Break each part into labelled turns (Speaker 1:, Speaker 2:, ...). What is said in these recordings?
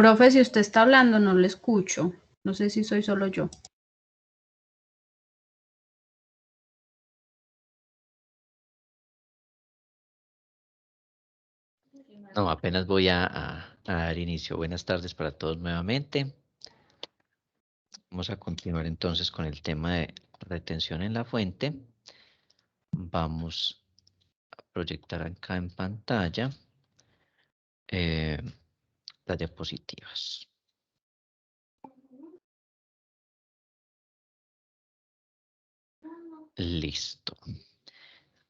Speaker 1: Profe, si usted está hablando, no le escucho. No sé si soy solo yo.
Speaker 2: No, apenas voy a dar inicio. Buenas tardes para todos nuevamente. Vamos a continuar entonces con el tema de retención en la fuente. Vamos a proyectar acá en pantalla las diapositivas. Listo.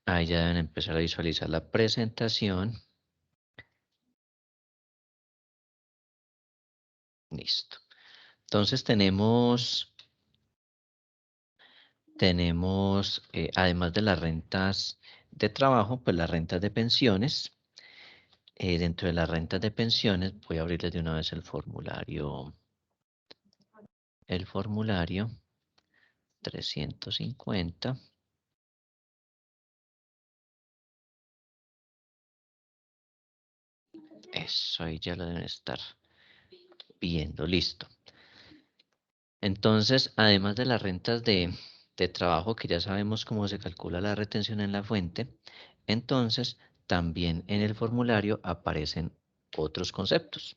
Speaker 2: Ahí ya deben empezar a visualizar la presentación. Listo. Entonces tenemos además de las rentas de trabajo, pues las rentas de pensiones. Dentro de las rentas de pensiones, voy a abrirles de una vez el formulario 350. Eso ahí ya lo deben estar viendo, listo. Entonces, además de las rentas de trabajo, que ya sabemos cómo se calcula la retención en la fuente, entonces también en el formulario aparecen otros conceptos,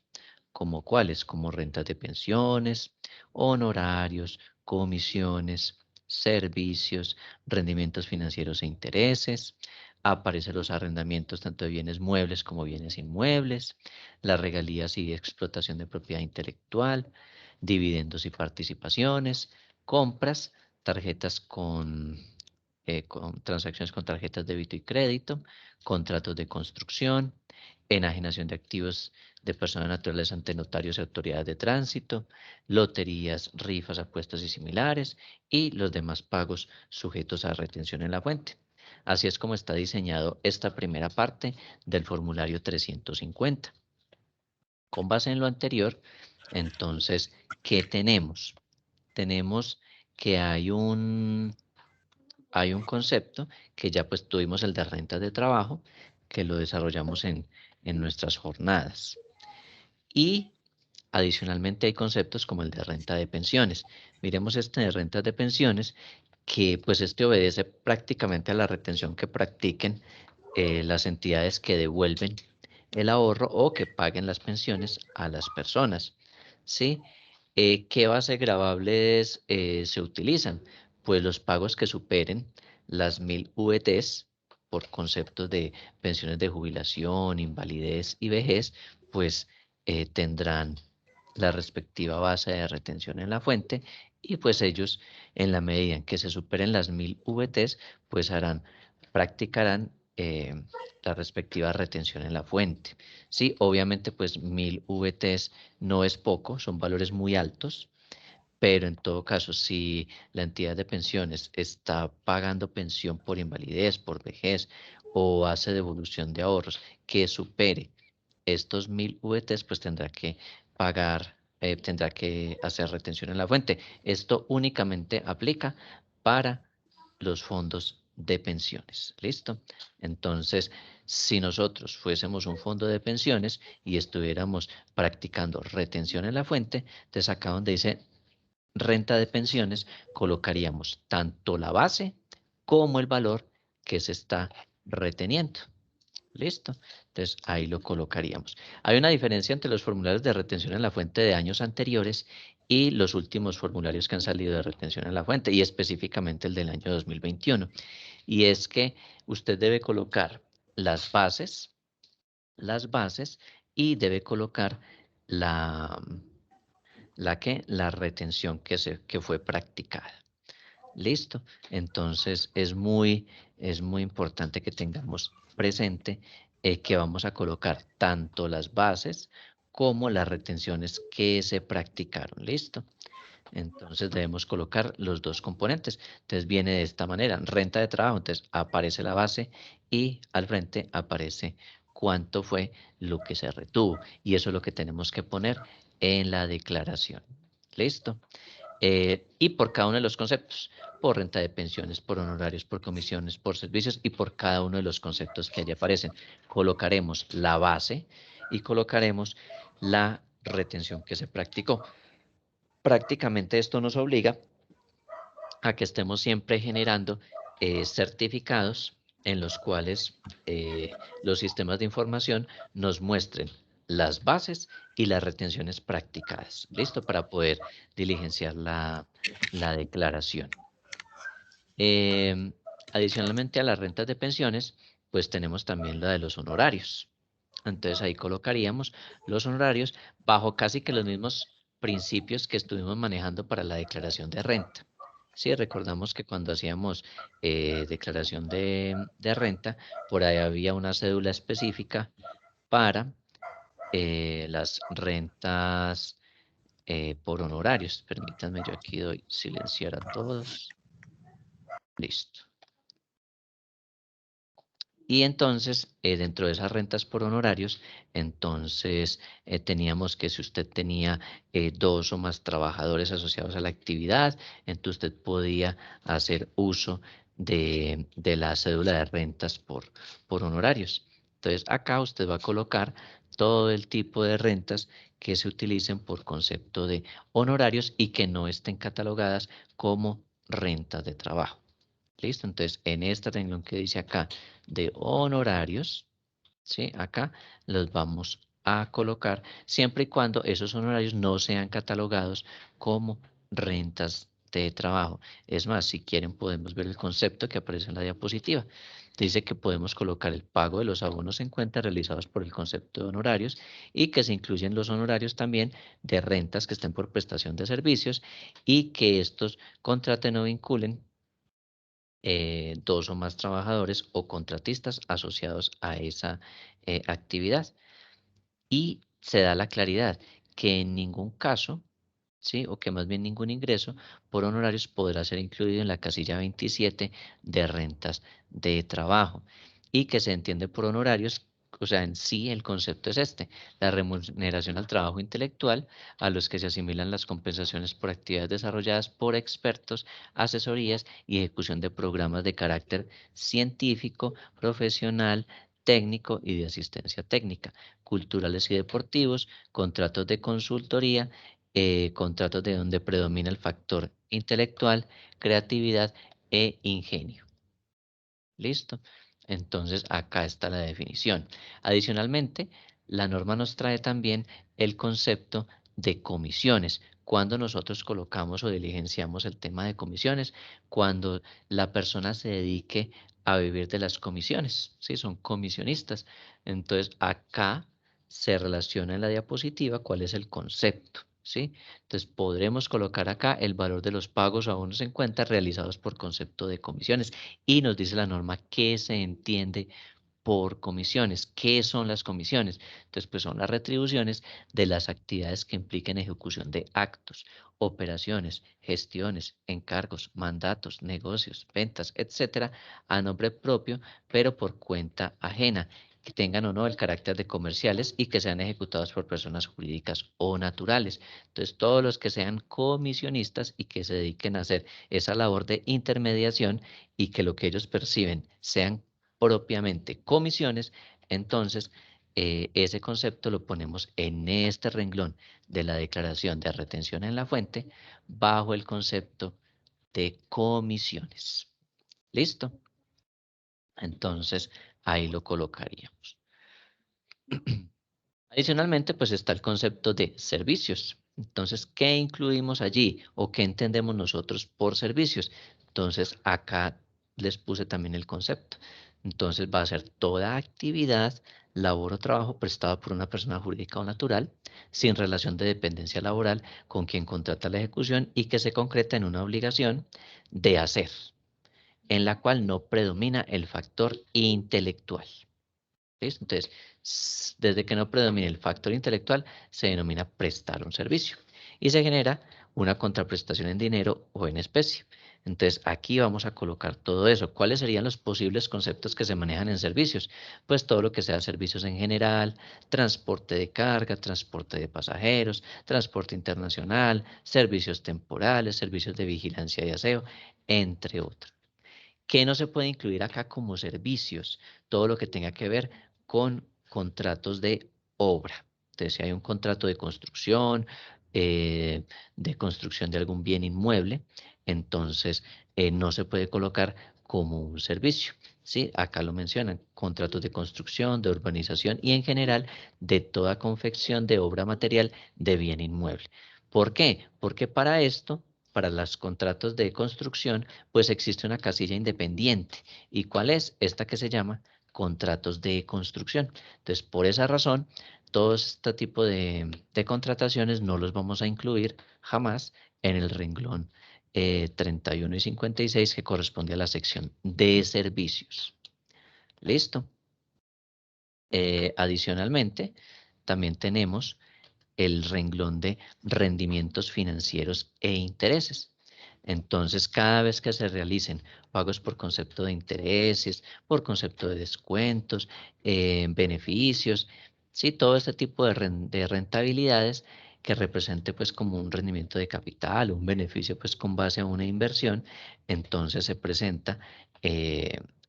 Speaker 2: como cuáles, como rentas de pensiones, honorarios, comisiones, servicios, rendimientos financieros e intereses. Aparecen los arrendamientos tanto de bienes muebles como bienes inmuebles, las regalías y explotación de propiedad intelectual, dividendos y participaciones, compras, tarjetas con transacciones con tarjetas de débito y crédito, contratos de construcción, enajenación de activos de personas naturales ante notarios y autoridades de tránsito, loterías, rifas, apuestas y similares, y los demás pagos sujetos a retención en la fuente. Así es como está diseñado esta primera parte del formulario 350. Con base en lo anterior, entonces, ¿qué tenemos? Tenemos que hay un concepto que ya pues tuvimos, el de rentas de trabajo, que lo desarrollamos en nuestras jornadas. Y adicionalmente hay conceptos como el de renta de pensiones. Miremos este de rentas de pensiones, que pues este obedece prácticamente a la retención que practiquen las entidades que devuelven el ahorro o que paguen las pensiones a las personas, ¿sí? ¿Qué base gravables se utilizan? Pues los pagos que superen las 1000 VTs por conceptos de pensiones de jubilación, invalidez y vejez, pues tendrán la respectiva base de retención en la fuente, y pues ellos, en la medida en que se superen las 1000 VTs, pues practicarán la respectiva retención en la fuente. Sí, obviamente pues 1000 VTs no es poco, son valores muy altos, pero en todo caso, si la entidad de pensiones está pagando pensión por invalidez, por vejez, o hace devolución de ahorros que supere estos 1000 VTs, pues tendrá que pagar, tendrá que hacer retención en la fuente. Esto únicamente aplica para los fondos de pensiones. ¿Listo? Entonces, si nosotros fuésemos un fondo de pensiones y estuviéramos practicando retención en la fuente, entonces acá donde dice renta de pensiones, colocaríamos tanto la base como el valor que se está reteniendo. ¿Listo? Entonces ahí lo colocaríamos. Hay una diferencia entre los formularios de retención en la fuente de años anteriores y los últimos formularios que han salido de retención en la fuente, y específicamente el del año 2021. Y es que usted debe colocar las bases y debe colocar la retención que fue practicada. ¿Listo? Entonces es muy importante que tengamos presente que vamos a colocar tanto las bases como las retenciones que se practicaron. ¿Listo? Entonces debemos colocar los dos componentes. Entonces viene de esta manera: renta de trabajo, entonces aparece la base y al frente aparece cuánto fue lo que se retuvo. Y eso es lo que tenemos que poner en la declaración. ¿Listo? Y por cada uno de los conceptos, por renta de pensiones, por honorarios, por comisiones, por servicios, y por cada uno de los conceptos que allí aparecen. Colocaremos la base y colocaremos la retención que se practicó. Prácticamente esto nos obliga a que estemos siempre generando certificados en los cuales los sistemas de información nos muestren las bases y las retenciones practicadas. ¿Listo? Para poder diligenciar la declaración. Adicionalmente a las rentas de pensiones, pues tenemos también la de los honorarios. Entonces ahí colocaríamos los honorarios bajo casi que los mismos principios que estuvimos manejando para la declaración de renta. Sí, recordamos que cuando hacíamos declaración de renta, por ahí había una cédula específica para las rentas por honorarios. Permítanme, yo aquí doy silenciar a todos. Listo. Y entonces, dentro de esas rentas por honorarios, entonces teníamos que si usted tenía 2 o más trabajadores asociados a la actividad, entonces usted podía hacer uso de la cédula de rentas por honorarios. Entonces, acá usted va a colocar todo el tipo de rentas que se utilicen por concepto de honorarios y que no estén catalogadas como rentas de trabajo. ¿Listo? Entonces, en este renglón que dice acá de honorarios, ¿sí? Acá los vamos a colocar siempre y cuando esos honorarios no sean catalogados como rentas de trabajo. Es más, si quieren podemos ver el concepto que aparece en la diapositiva. Dice que podemos colocar el pago de los abonos en cuenta realizados por el concepto de honorarios y que se incluyen los honorarios también de rentas que estén por prestación de servicios y que estos contraten o vinculen 2 o más trabajadores o contratistas asociados a esa actividad. Y se da la claridad que en ningún caso, ¿sí? O que más bien ningún ingreso por honorarios podrá ser incluido en la casilla 27 de rentas de trabajo y que se entiende por honorarios, o sea, en sí el concepto es este, la remuneración al trabajo intelectual a los que se asimilan las compensaciones por actividades desarrolladas por expertos, asesorías y ejecución de programas de carácter científico, profesional, técnico y de asistencia técnica, culturales y deportivos, contratos de consultoría, contratos de donde predomina el factor intelectual, creatividad e ingenio. ¿Listo? Entonces acá está la definición. Adicionalmente, la norma nos trae también el concepto de comisiones. Cuando nosotros colocamos o diligenciamos el tema de comisiones, cuando la persona se dedique a vivir de las comisiones, ¿sí? Son comisionistas. Entonces acá se relaciona en la diapositiva cuál es el concepto, ¿sí? Entonces podremos colocar acá el valor de los pagos o abonos en cuenta realizados por concepto de comisiones y nos dice la norma qué se entiende por comisiones. ¿Qué son las comisiones? Entonces, pues son las retribuciones de las actividades que impliquen ejecución de actos, operaciones, gestiones, encargos, mandatos, negocios, ventas, etcétera, a nombre propio, pero por cuenta ajena, que tengan o no el carácter de comerciales y que sean ejecutados por personas jurídicas o naturales. Entonces, todos los que sean comisionistas y que se dediquen a hacer esa labor de intermediación y que lo que ellos perciben sean propiamente comisiones, entonces ese concepto lo ponemos en este renglón de la declaración de retención en la fuente bajo el concepto de comisiones. ¿Listo? Entonces ahí lo colocaríamos. Adicionalmente, pues está el concepto de servicios. Entonces, ¿qué incluimos allí o qué entendemos nosotros por servicios? Entonces, acá les puse también el concepto. Entonces, va a ser toda actividad, labor o trabajo prestado por una persona jurídica o natural, sin relación de dependencia laboral con quien contrata la ejecución y que se concreta en una obligación de hacer, en la cual no predomina el factor intelectual. ¿Listo? Entonces, desde que no predomine el factor intelectual, se denomina prestar un servicio y se genera una contraprestación en dinero o en especie. Entonces, aquí vamos a colocar todo eso. ¿Cuáles serían los posibles conceptos que se manejan en servicios? Pues todo lo que sea servicios en general, transporte de carga, transporte de pasajeros, transporte internacional, servicios temporales, servicios de vigilancia y aseo, entre otros. ¿Qué no se puede incluir acá como servicios? Todo lo que tenga que ver con contratos de obra. Entonces, si hay un contrato de construcción de algún bien inmueble, entonces no se puede colocar como un servicio. ¿Sí? Acá lo mencionan, contratos de construcción, de urbanización y en general de toda confección de obra material de bien inmueble. ¿Por qué? Porque para esto, para los contratos de construcción, pues existe una casilla independiente. ¿Y cuál es? Esta que se llama contratos de construcción. Entonces, por esa razón, todo este tipo de contrataciones no los vamos a incluir jamás en el renglón 31 y 56 que corresponde a la sección de servicios. ¿Listo? Adicionalmente, también tenemos el renglón de rendimientos financieros e intereses. Entonces, cada vez que se realicen pagos por concepto de intereses, por concepto de descuentos, beneficios, sí, todo este tipo de rentabilidades que represente pues como un rendimiento de capital, un beneficio pues con base a una inversión, entonces se presenta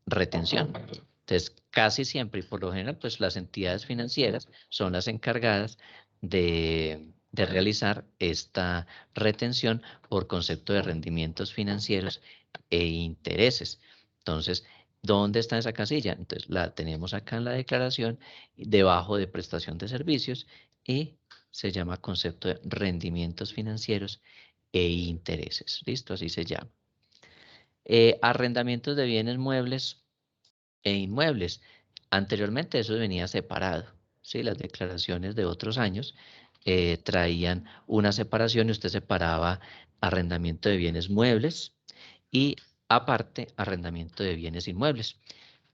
Speaker 2: retención. Entonces, casi siempre y por lo general, pues las entidades financieras son las encargadas de realizar esta retención por concepto de rendimientos financieros e intereses. Entonces, ¿dónde está esa casilla? Entonces, la tenemos acá en la declaración, debajo de prestación de servicios y se llama concepto de rendimientos financieros e intereses. ¿Listo? Así se llama. Arrendamientos de bienes muebles e inmuebles. Anteriormente eso venía separado, ¿sí? Las declaraciones de otros años traían una separación y usted separaba arrendamiento de bienes muebles y aparte arrendamiento de bienes inmuebles.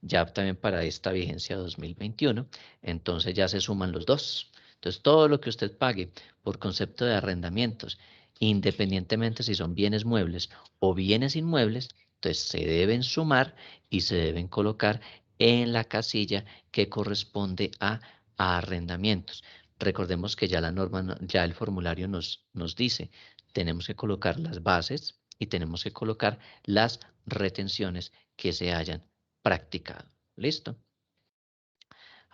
Speaker 2: Ya también para esta vigencia 2021, entonces ya se suman los dos. Entonces todo lo que usted pague por concepto de arrendamientos, independientemente si son bienes muebles o bienes inmuebles, entonces se deben sumar y se deben colocar en la casilla que corresponde a arrendamientos. Recordemos que ya la norma, ya el formulario nos dice, tenemos que colocar las bases y tenemos que colocar las retenciones que se hayan practicado. ¿Listo?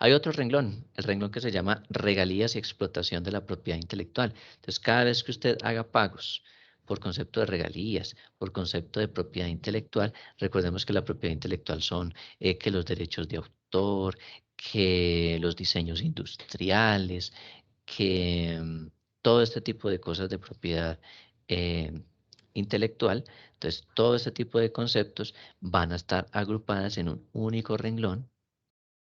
Speaker 2: Hay otro renglón, el renglón que se llama regalías y explotación de la propiedad intelectual. Entonces, cada vez que usted haga pagos por concepto de regalías, por concepto de propiedad intelectual, recordemos que la propiedad intelectual son que los derechos de autor, que los diseños industriales, que todo este tipo de cosas de propiedad eh, intelectual. Entonces, todo este tipo de conceptos van a estar agrupadas en un único renglón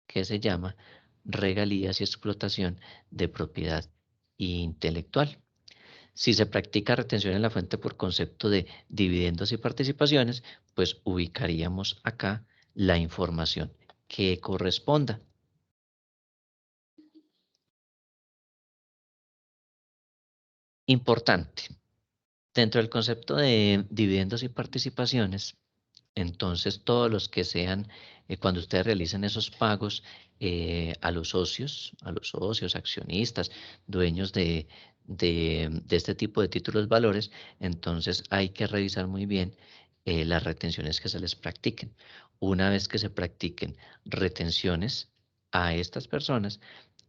Speaker 2: que se llama regalías y explotación de propiedad intelectual. Si se practica retención en la fuente por concepto de dividendos y participaciones, pues ubicaríamos acá la información que corresponda. Importante, dentro del concepto de dividendos y participaciones, entonces todos los que sean, cuando ustedes realicen esos pagos a los socios, accionistas, dueños de este tipo de títulos valores, entonces hay que revisar muy bien las retenciones que se les practiquen. Una vez que se practiquen retenciones a estas personas,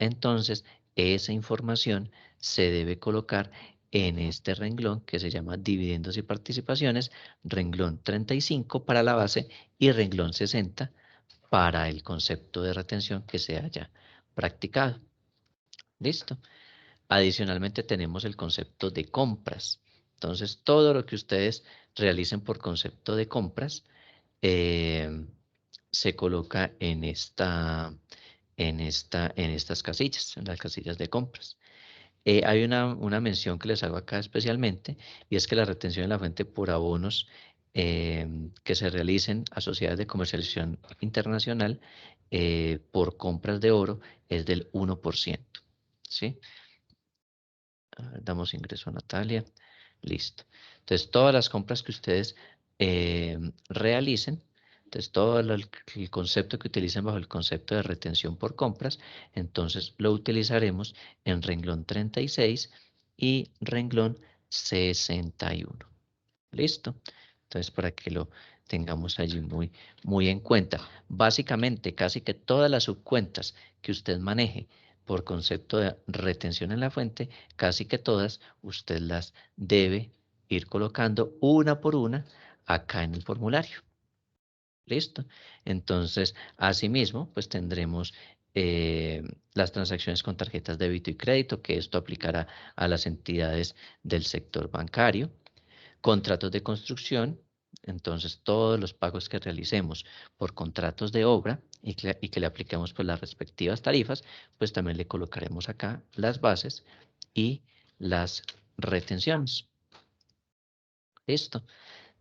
Speaker 2: entonces esa información se debe colocar en este renglón que se llama dividendos y participaciones, renglón 35 para la base y renglón 60 para el concepto de retención que se haya practicado. ¿Listo? Adicionalmente tenemos el concepto de compras. Entonces, todo lo que ustedes realicen por concepto de compras eh, se coloca en estas casillas, en las casillas de compras. Hay una mención que les hago acá especialmente, y es que la retención en la fuente por abonos que se realicen a sociedades de comercialización internacional por compras de oro es del 1%. ¿Sí? Damos ingreso a Natalia. Listo. Entonces, todas las compras que ustedes realicen, entonces todo el concepto que utilicen bajo el concepto de retención por compras, entonces lo utilizaremos en renglón 36 y renglón 61. ¿Listo? Entonces, para que lo tengamos allí muy en cuenta. Básicamente, casi que todas las subcuentas que usted maneje por concepto de retención en la fuente, casi que todas usted las debe ir colocando una por una acá en el formulario. ¿Listo? Entonces, asimismo, pues tendremos las transacciones con tarjetas de débito y crédito, que esto aplicará a las entidades del sector bancario, contratos de construcción, entonces todos los pagos que realicemos por contratos de obra y que le apliquemos pues las respectivas tarifas, pues también le colocaremos acá las bases y las retenciones. ¿Listo?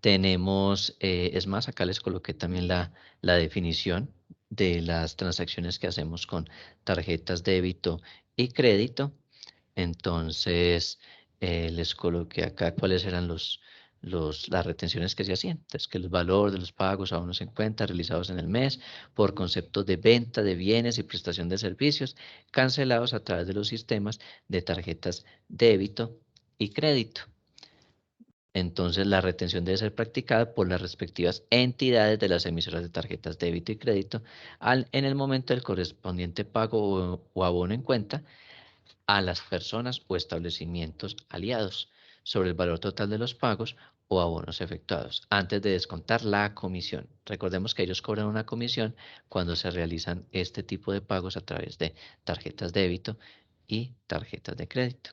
Speaker 2: Tenemos, es más, acá les coloqué también la definición de las transacciones que hacemos con tarjetas débito y crédito. Entonces, les coloqué acá cuáles eran las retenciones que se hacían. Entonces, que el valor de los pagos a unos en cuenta realizados en el mes por conceptos de venta de bienes y prestación de servicios cancelados a través de los sistemas de tarjetas débito y crédito. Entonces, la retención debe ser practicada por las respectivas entidades de las emisoras de tarjetas débito y crédito en el momento del correspondiente pago o abono en cuenta a las personas o establecimientos aliados sobre el valor total de los pagos o abonos efectuados antes de descontar la comisión. Recordemos que ellos cobran una comisión cuando se realizan este tipo de pagos a través de tarjetas débito y tarjetas de crédito.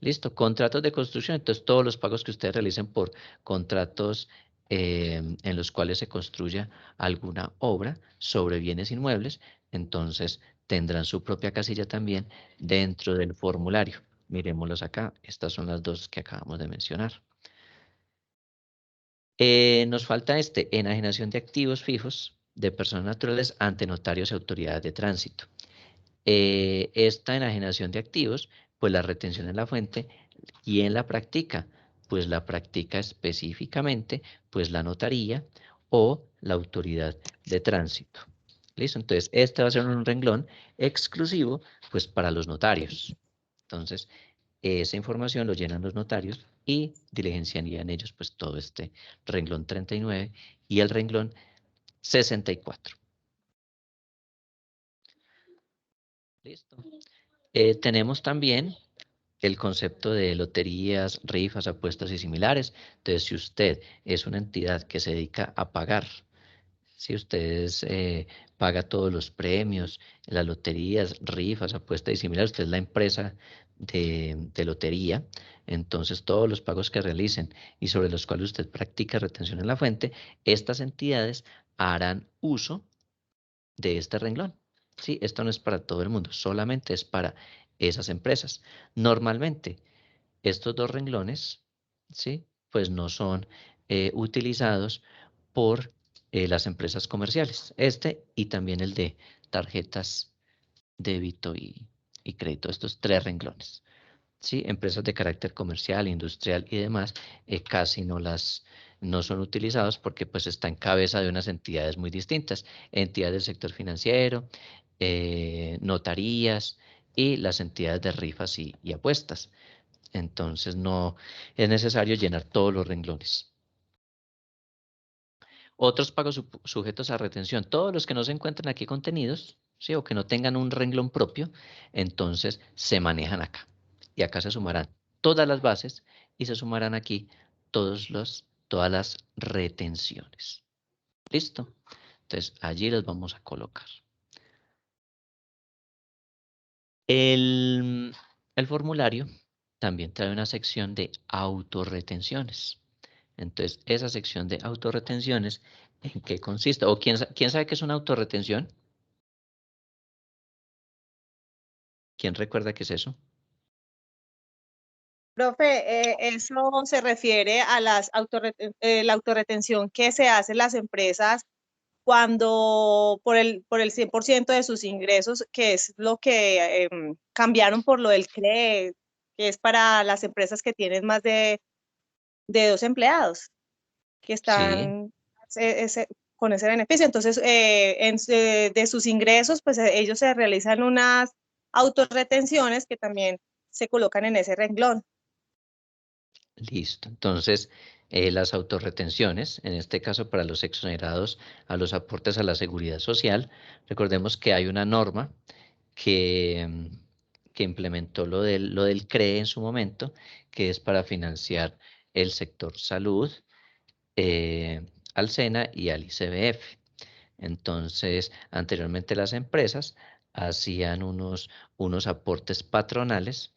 Speaker 2: Listo, contratos de construcción, entonces todos los pagos que ustedes realicen por contratos en los cuales se construya alguna obra sobre bienes inmuebles, entonces tendrán su propia casilla también dentro del formulario. Miremoslos acá, estas son las dos que acabamos de mencionar. Nos falta enajenación de activos fijos de personas naturales ante notarios y autoridades de tránsito. Esta enajenación de activos, pues la retención en la fuente, ¿quién la practica? Pues la practica específicamente, pues la notaría o la autoridad de tránsito. ¿Listo? Entonces, este va a ser un renglón exclusivo, pues para los notarios. Entonces, esa información lo llenan los notarios y diligenciarían ellos, pues todo este renglón 39 y el renglón 64. ¿Listo? Tenemos también el concepto de loterías, rifas, apuestas y similares. Entonces, si usted es una entidad que se dedica a pagar, si usted paga todos los premios, las loterías, rifas, apuestas y similares, usted es la empresa de lotería, entonces todos los pagos que realicen y sobre los cuales usted practica retención en la fuente, estas entidades harán uso de este renglón. Sí, esto no es para todo el mundo, solamente es para esas empresas. Normalmente, estos dos renglones, ¿sí? Pues no son utilizados por las empresas comerciales. Este y también el de tarjetas débito y crédito, estos tres renglones. ¿Sí? Empresas de carácter comercial, industrial y demás, casi no son utilizados porque pues está en cabeza de unas entidades muy distintas, entidades del sector financiero, notarías y las entidades de rifas y apuestas. Entonces no es necesario llenar todos los renglones. Otros pagos sujetos a retención, todos los que no se encuentren aquí contenidos, ¿sí? O que no tengan un renglón propio, entonces se manejan acá. Y acá se sumarán todas las bases y se sumarán aquí todas las retenciones. ¿Listo? Entonces allí los vamos a colocar. El formulario también trae una sección de autorretenciones. Entonces, esa sección de autorretenciones, ¿en qué consiste? ¿O quién sabe qué es una autorretención? ¿Quién recuerda qué es eso?
Speaker 3: Profe, eso se refiere a la autorretención que se hace en las empresas cuando por el 100% de sus ingresos, que es lo que cambiaron por lo del CRE, que es para las empresas que tienen más de 2 empleados, que
Speaker 2: Sí,
Speaker 3: están con ese beneficio. Entonces, de sus ingresos, pues ellos se realizan unas autorretenciones que también se colocan en ese renglón.
Speaker 2: listo. Entonces, las autorretenciones, en este caso para los exonerados a los aportes a la seguridad social, recordemos que hay una norma que implementó lo del CREE en su momento, que es para financiar el sector salud, al SENA y al ICBF. Entonces, anteriormente las empresas hacían unos aportes patronales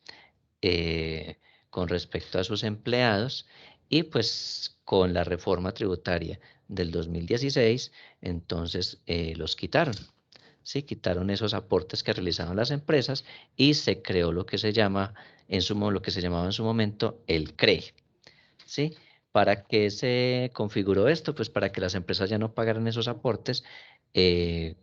Speaker 2: con respecto a sus empleados, y pues con la reforma tributaria del 2016, entonces los quitaron. Sí, quitaron esos aportes que realizaban las empresas y se creó lo que se llama lo que se llamaba en su momento el CREE. ¿Sí? ¿Para qué se configuró esto? Pues para que las empresas ya no pagaran esos aportes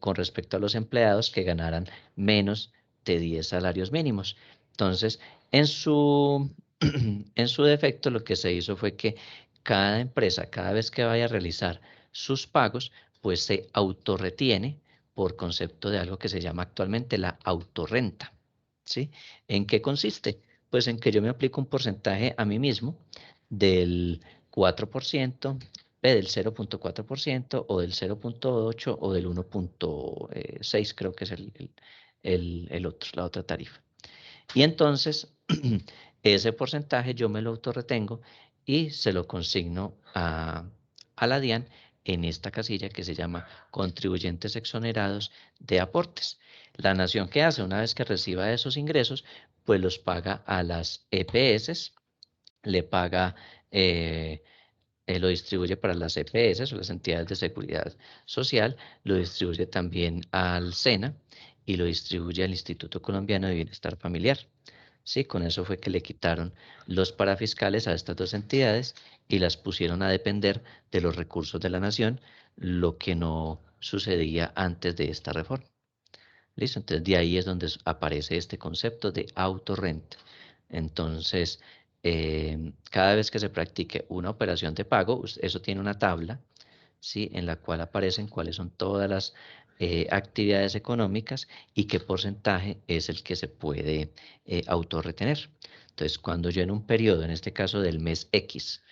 Speaker 2: con respecto a los empleados que ganaran menos de 10 salarios mínimos. Entonces, en su, en su defecto, lo que se hizo fue que cada empresa, cada vez que vaya a realizar sus pagos, pues se autorretiene por concepto de algo que se llama actualmente la autorrenta. ¿Sí? ¿En qué consiste? Pues en que yo me aplico un porcentaje a mí mismo del 4%, del 0.4% o del 0.8 o del 1.6, creo que es la otra tarifa. Y entonces, ese porcentaje yo me lo autorretengo y se lo consigno a la DIAN en esta casilla que se llama contribuyentes exonerados de aportes. La nación, ¿qué hace? Una vez que reciba esos ingresos, pues los paga a las EPS, le paga, lo distribuye para las EPS o las entidades de seguridad social, lo distribuye también al SENA y lo distribuye al Instituto Colombiano de Bienestar Familiar. Sí, con eso fue que le quitaron los parafiscales a estas dos entidades y las pusieron a depender de los recursos de la nación, lo que no sucedía antes de esta reforma. ¿Listo? Entonces de ahí es donde aparece este concepto de autorrenta. Entonces, cada vez que se practique una operación de pago, eso tiene una tabla, ¿sí? En la cual aparecen cuáles son todas las actividades económicas y qué porcentaje es el que se puede autorretener. Entonces, cuando yo en un periodo, en este caso del mes X,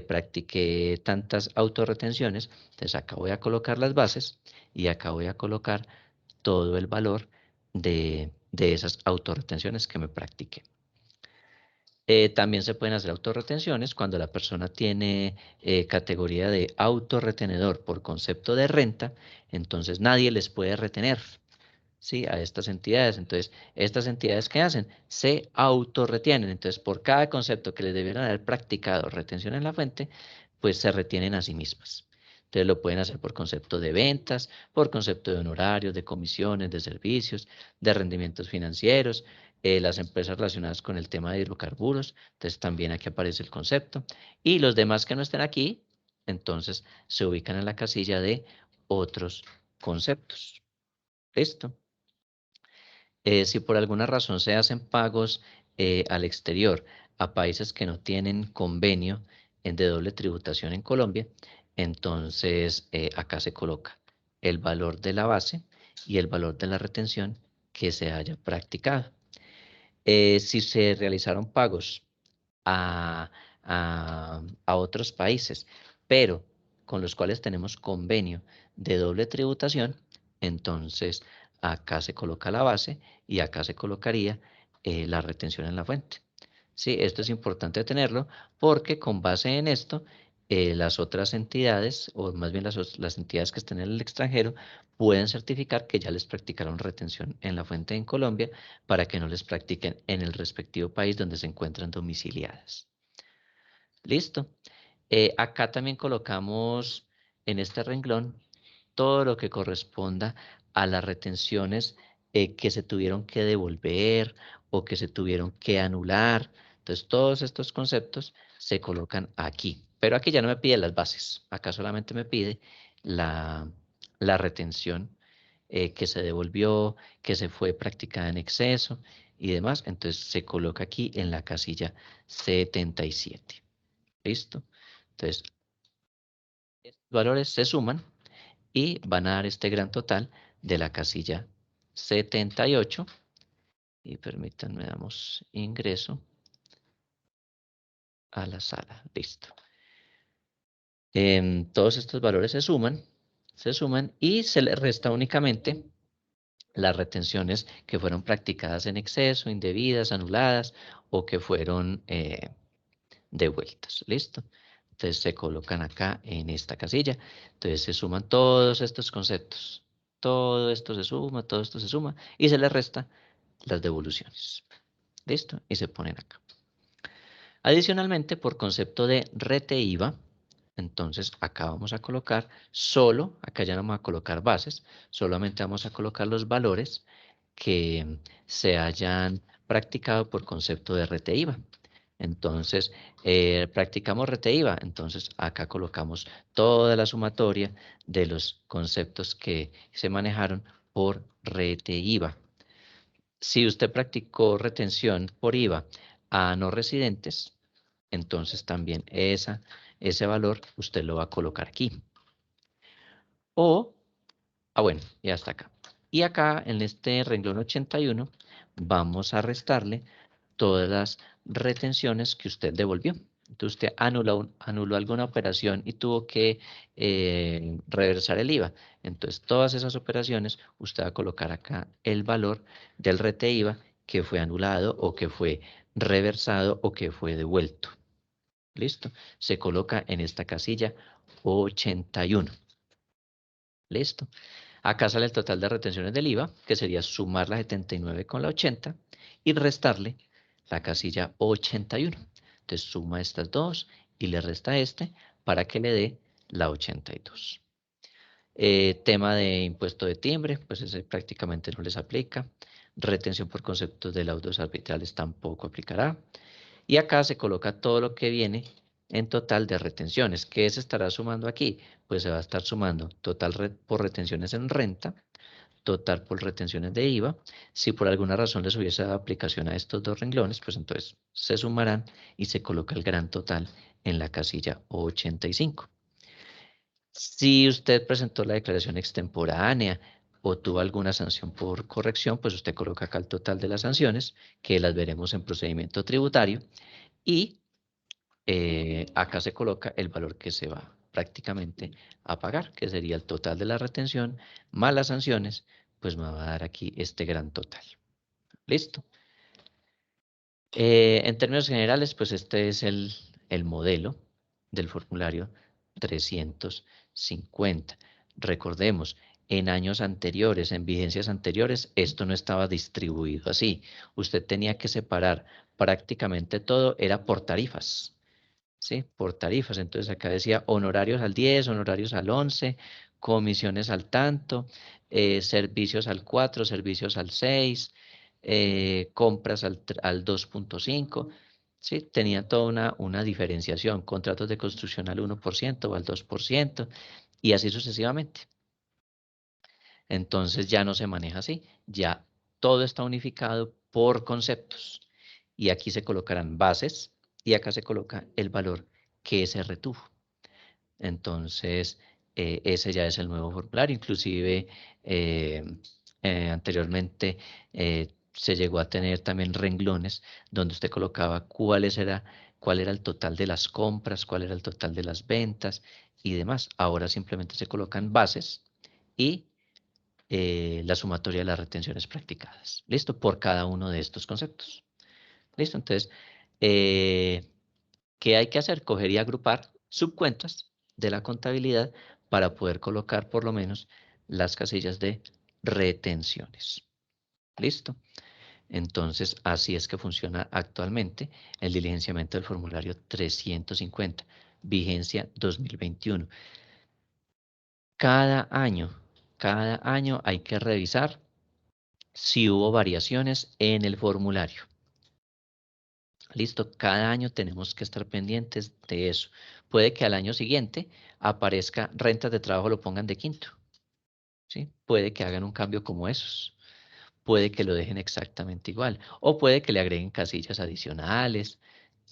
Speaker 2: practiqué tantas autorretenciones, entonces acá voy a colocar las bases y acá voy a colocar todo el valor de esas autorretenciones que me practiqué. También se pueden hacer autorretenciones cuando la persona tiene categoría de autorretenedor por concepto de renta, entonces nadie les puede retener, ¿sí? A estas entidades. Entonces, estas entidades, ¿qué hacen? Se autorretienen. Entonces, por cada concepto que les debieron haber practicado retención en la fuente, pues se retienen a sí mismas. Entonces, lo pueden hacer por concepto de ventas, por concepto de honorarios, de comisiones, de servicios, de rendimientos financieros, las empresas relacionadas con el tema de hidrocarburos. Entonces, también aquí aparece el concepto. Y los demás que no estén aquí, entonces se ubican en la casilla de otros conceptos. ¿Listo? Si por alguna razón se hacen pagos al exterior a países que no tienen convenio de doble tributación en Colombia, entonces acá se coloca el valor de la base y el valor de la retención que se haya practicado. Si se realizaron pagos a, a otros países, pero con los cuales tenemos convenio de doble tributación, entonces acá se coloca la base y acá se colocaría la retención en la fuente. Sí, esto es importante tenerlo porque con base en esto, las otras entidades, o más bien las entidades que estén en el extranjero, pueden certificar que ya les practicaron retención en la fuente en Colombia para que no les practiquen en el respectivo país donde se encuentran domiciliadas. Listo. Acá también colocamos en este renglón todo lo que corresponda a las retenciones que se tuvieron que devolver o que se tuvieron que anular. Entonces, todos estos conceptos se colocan aquí. Pero aquí ya no me pide las bases. Acá solamente me pide la retención que se devolvió, que se fue practicada en exceso y demás. Entonces, se coloca aquí en la casilla 77. ¿Listo? Entonces, estos valores se suman y van a dar este gran total de la casilla 78. Y permítanme, damos ingreso a la sala. Listo. Todos estos valores se suman y se le resta únicamente las retenciones que fueron practicadas en exceso, indebidas, anuladas o que fueron devueltas. ¿Listo? Entonces se colocan acá en esta casilla. Entonces se suman todos estos conceptos. Todo esto se suma, todo esto se suma y se le resta las devoluciones. ¿Listo? Y se ponen acá. Adicionalmente, por concepto de rete IVA, entonces acá vamos a colocar solo, acá ya no vamos a colocar bases, solamente vamos a colocar los valores que se hayan practicado por concepto de rete IVA. Entonces, practicamos rete IVA, entonces acá colocamos toda la sumatoria de los conceptos que se manejaron por rete IVA. Si usted practicó retención por IVA a no residentes, entonces también ese valor usted lo va a colocar aquí. O, bueno, ya está acá. Y acá en este renglón 81 vamos a restarle todas las retenciones que usted devolvió. Entonces usted anuló alguna operación y tuvo que reversar el IVA. Entonces todas esas operaciones usted va a colocar acá el valor del rete IVA que fue anulado o que fue reversado o que fue devuelto. ¿Listo? Se coloca en esta casilla 81. ¿Listo? Acá sale el total de retenciones del IVA, que sería sumar la 79 con la 80 y restarle la casilla 81. Entonces suma estas dos y le resta este para que le dé la 82. Tema de impuesto de timbre, pues ese prácticamente no les aplica. Retención por conceptos de laudos arbitrales tampoco aplicará. Y acá se coloca todo lo que viene en total de retenciones. ¿Qué se estará sumando aquí? Pues se va a estar sumando total por retenciones en renta, total por retenciones de IVA. Si por alguna razón les hubiese dado aplicación a estos dos renglones, pues entonces se sumarán y se coloca el gran total en la casilla 85. Si usted presentó la declaración extemporánea o tuvo alguna sanción por corrección, pues usted coloca acá el total de las sanciones, que las veremos en procedimiento tributario, y acá se coloca el valor que se va prácticamente a pagar, que sería el total de la retención más las sanciones, pues me va a dar aquí este gran total. ¿Listo? En términos generales, pues este es el modelo del formulario 350. Recordemos, en años anteriores, en vigencias anteriores, esto no estaba distribuido así. Usted tenía que separar prácticamente todo, era por tarifas. ¿Sí? Por tarifas. Entonces acá decía honorarios al 10, honorarios al 11, comisiones al tanto, servicios al 4, servicios al 6, compras al 2.5. ¿Sí? Tenía toda una diferenciación, contratos de construcción al 1% o al 2% y así sucesivamente. Entonces ya no se maneja así, ya todo está unificado por conceptos. Y aquí se colocarán bases y acá se coloca el valor que se retuvo. Entonces, ese ya es el nuevo formulario. Inclusive, anteriormente se llegó a tener también renglones donde usted colocaba cuál era el total de las compras, cuál era el total de las ventas y demás. Ahora simplemente se colocan bases y la sumatoria de las retenciones practicadas. ¿Listo? Por cada uno de estos conceptos. ¿Listo? Entonces, ¿qué hay que hacer? Coger y agrupar subcuentas de la contabilidad para poder colocar por lo menos las casillas de retenciones. ¿Listo? Entonces, así es que funciona actualmente el diligenciamiento del formulario 350, vigencia 2021. Cada año hay que revisar si hubo variaciones en el formulario. Listo, cada año tenemos que estar pendientes de eso. Puede que al año siguiente aparezca rentas de trabajo, lo pongan de quinto. ¿Sí? Puede que hagan un cambio como esos. Puede que lo dejen exactamente igual. O puede que le agreguen casillas adicionales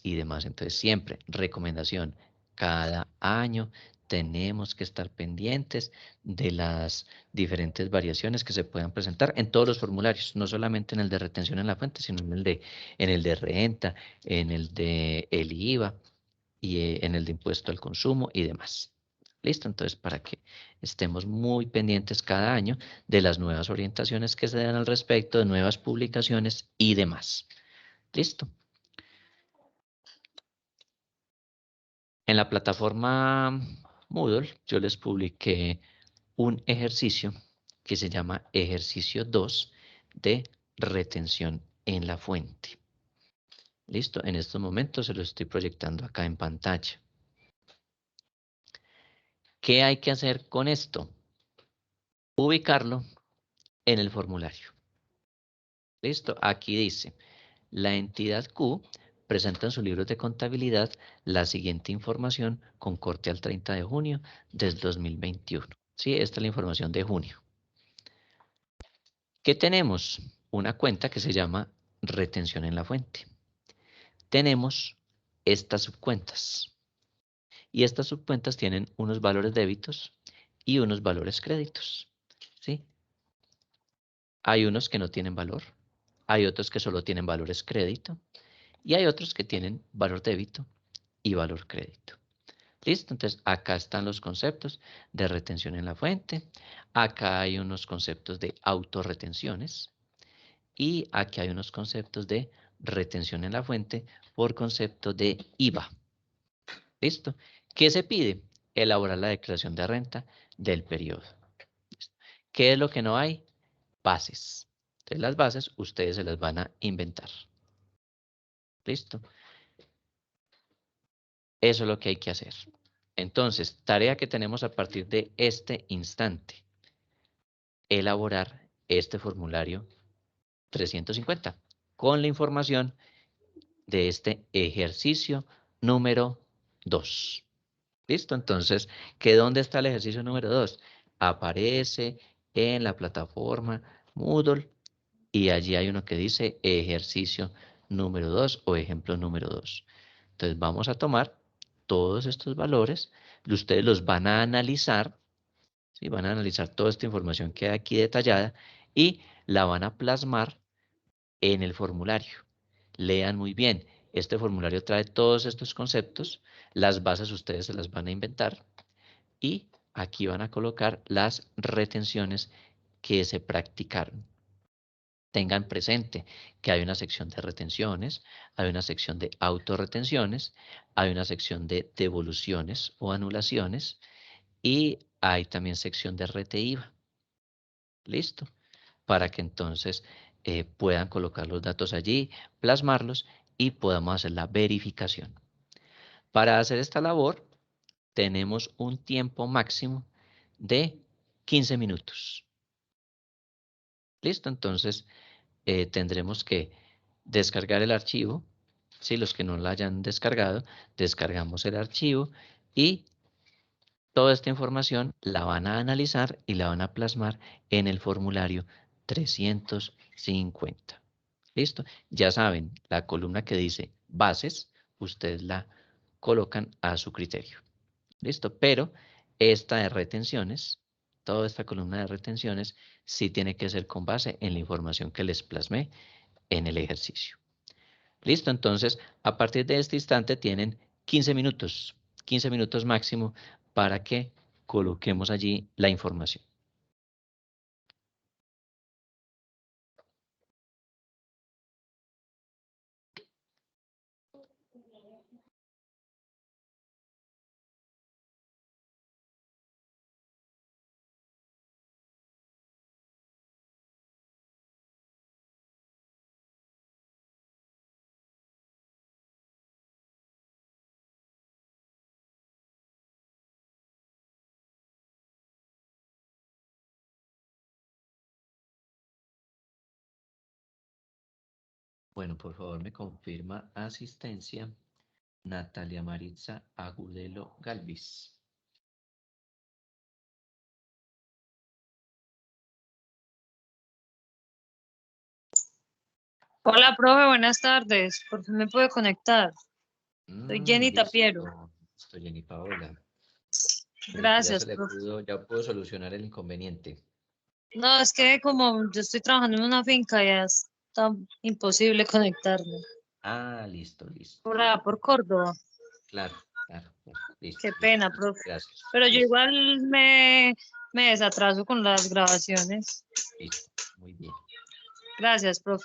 Speaker 2: y demás. Entonces, siempre, recomendación, cada año tenemos que estar pendientes de las diferentes variaciones que se puedan presentar en todos los formularios, no solamente en el de retención en la fuente, sino en el de renta, en el de el IVA y en el de impuesto al consumo y demás. ¿Listo? Entonces, para que estemos muy pendientes cada año de las nuevas orientaciones que se dan al respecto, de nuevas publicaciones y demás. ¿Listo? En la plataforma Moodle, yo les publiqué un ejercicio que se llama ejercicio 2 de retención en la fuente. ¿Listo? En estos momentos se lo estoy proyectando acá en pantalla. ¿Qué hay que hacer con esto? Ubicarlo en el formulario. ¿Listo? Aquí dice, la entidad Q presenta en su libro de contabilidad la siguiente información con corte al 30 de junio del 2021. Sí, esta es la información de junio. ¿Qué tenemos? Una cuenta que se llama retención en la fuente. Tenemos estas subcuentas. Y estas subcuentas tienen unos valores débitos y unos valores créditos. ¿Sí? Hay unos que no tienen valor, hay otros que solo tienen valores crédito y hay otros que tienen valor débito y valor crédito. ¿Listo? Entonces, acá están los conceptos de retención en la fuente. Acá hay unos conceptos de autorretenciones. Y aquí hay unos conceptos de retención en la fuente por concepto de IVA. ¿Listo? ¿Qué se pide? Elaborar la declaración de renta del periodo. ¿Listo? ¿Qué es lo que no hay? Bases. Entonces, las bases ustedes se las van a inventar. ¿Listo? Eso es lo que hay que hacer. Entonces, tarea que tenemos a partir de este instante. Elaborar este formulario 350 con la información de este ejercicio número 2. ¿Listo? Entonces, ¿dónde está el ejercicio número 2? Aparece en la plataforma Moodle y allí hay uno que dice ejercicio número 2 o ejemplo número 2. Entonces, vamos a tomar todos estos valores, ustedes los van a analizar, ¿sí? Van a analizar toda esta información que hay aquí detallada y la van a plasmar en el formulario. Lean muy bien. Este formulario trae todos estos conceptos. Las bases ustedes se las van a inventar. Y aquí van a colocar las retenciones que se practicaron. Tengan presente que hay una sección de retenciones, hay una sección de autorretenciones, hay una sección de devoluciones o anulaciones y hay también sección de RTIVA. ¿Listo? Para que entonces puedan colocar los datos allí, plasmarlos y podamos hacer la verificación. Para hacer esta labor tenemos un tiempo máximo de 15 minutos. ¿Listo? Entonces tendremos que descargar el archivo. Si los que no lo hayan descargado, descargamos el archivo y toda esta información la van a analizar y la van a plasmar en el formulario 350. ¿Listo? Ya saben, la columna que dice bases, ustedes la colocan a su criterio. ¿Listo? Pero esta de retenciones, toda esta columna de retenciones, sí tiene que ser con base en la información que les plasmé en el ejercicio. ¿Listo? Entonces, a partir de este instante tienen 15 minutos máximo para que coloquemos allí la información. Bueno, por favor me confirma asistencia Natalia Maritza Agudelo Galvis.
Speaker 4: Hola, profe, buenas tardes. ¿Por qué me puedo conectar? Soy Jenny Tapiero.
Speaker 2: Estoy Jenny Paola.
Speaker 4: Gracias, profe.
Speaker 2: Ya pudo solucionar el inconveniente.
Speaker 4: No, es que como yo estoy trabajando en una finca, ya está imposible conectarme.
Speaker 2: Ah, listo.
Speaker 4: Por Córdoba.
Speaker 2: Claro. Listo,
Speaker 4: Qué
Speaker 2: listo.
Speaker 4: pena, profe.
Speaker 2: Gracias.
Speaker 4: Pero yo
Speaker 2: Listo,
Speaker 4: igual me desatraso con las grabaciones.
Speaker 2: listo. Muy bien.
Speaker 4: Gracias, profe.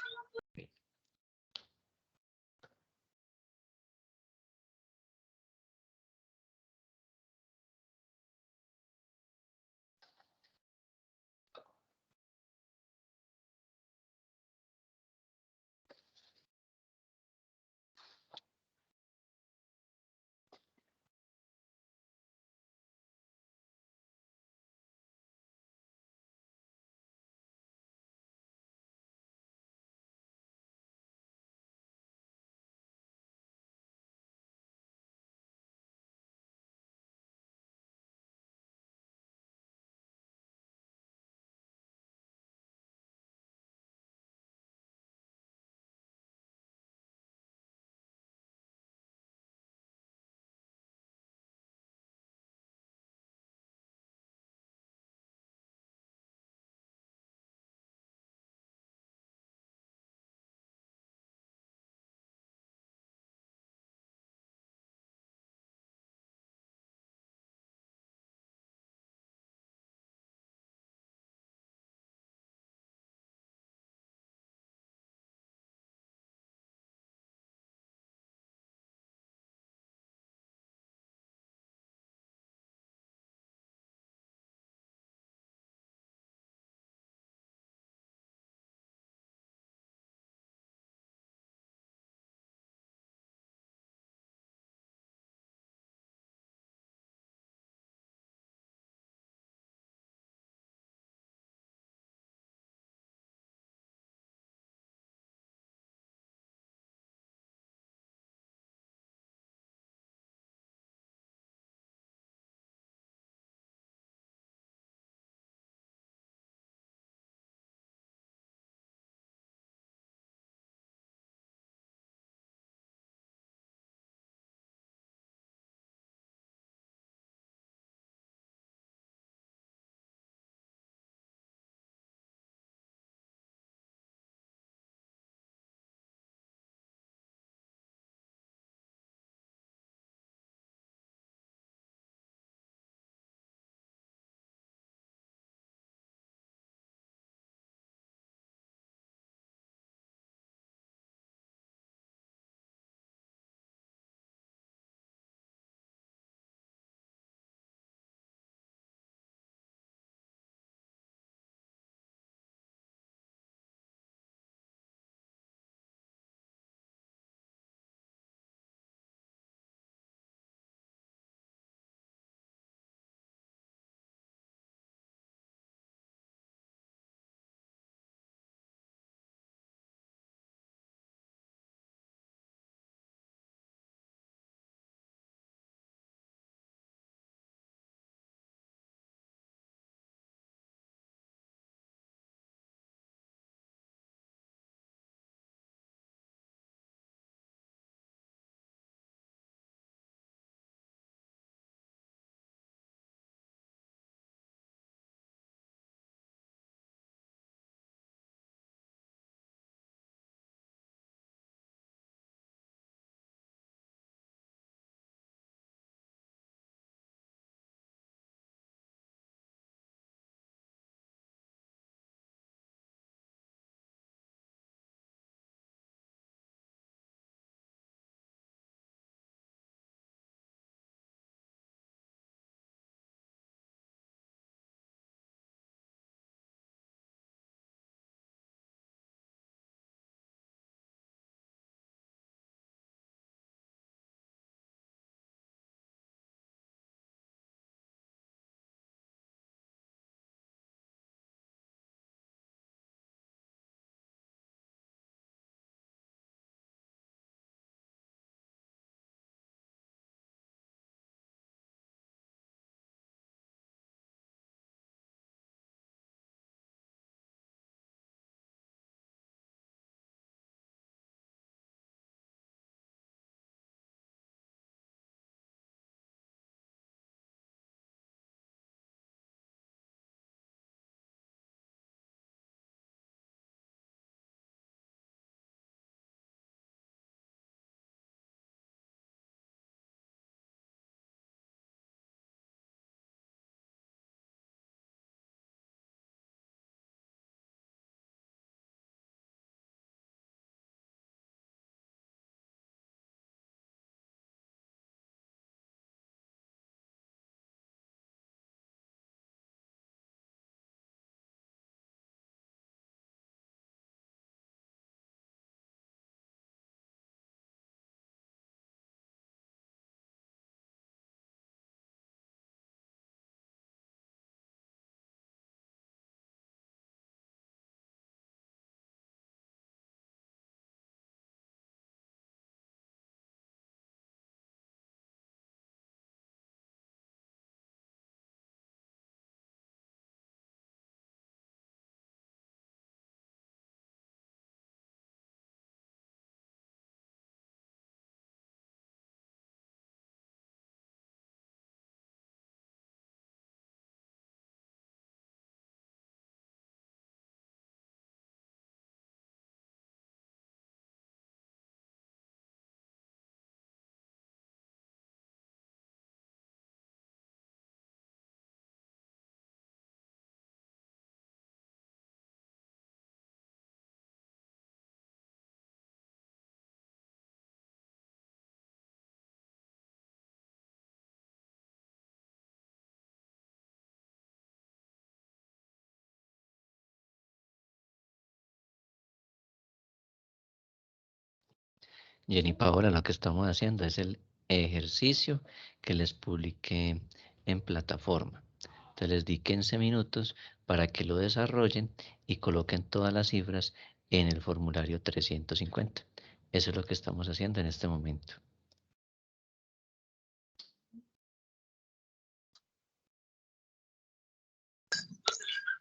Speaker 2: Jenny Paola, lo que estamos haciendo es el ejercicio que les publiqué en plataforma. Entonces les di 15 minutos para que lo desarrollen y coloquen todas las cifras en el formulario 350. Eso es lo que estamos haciendo en este momento.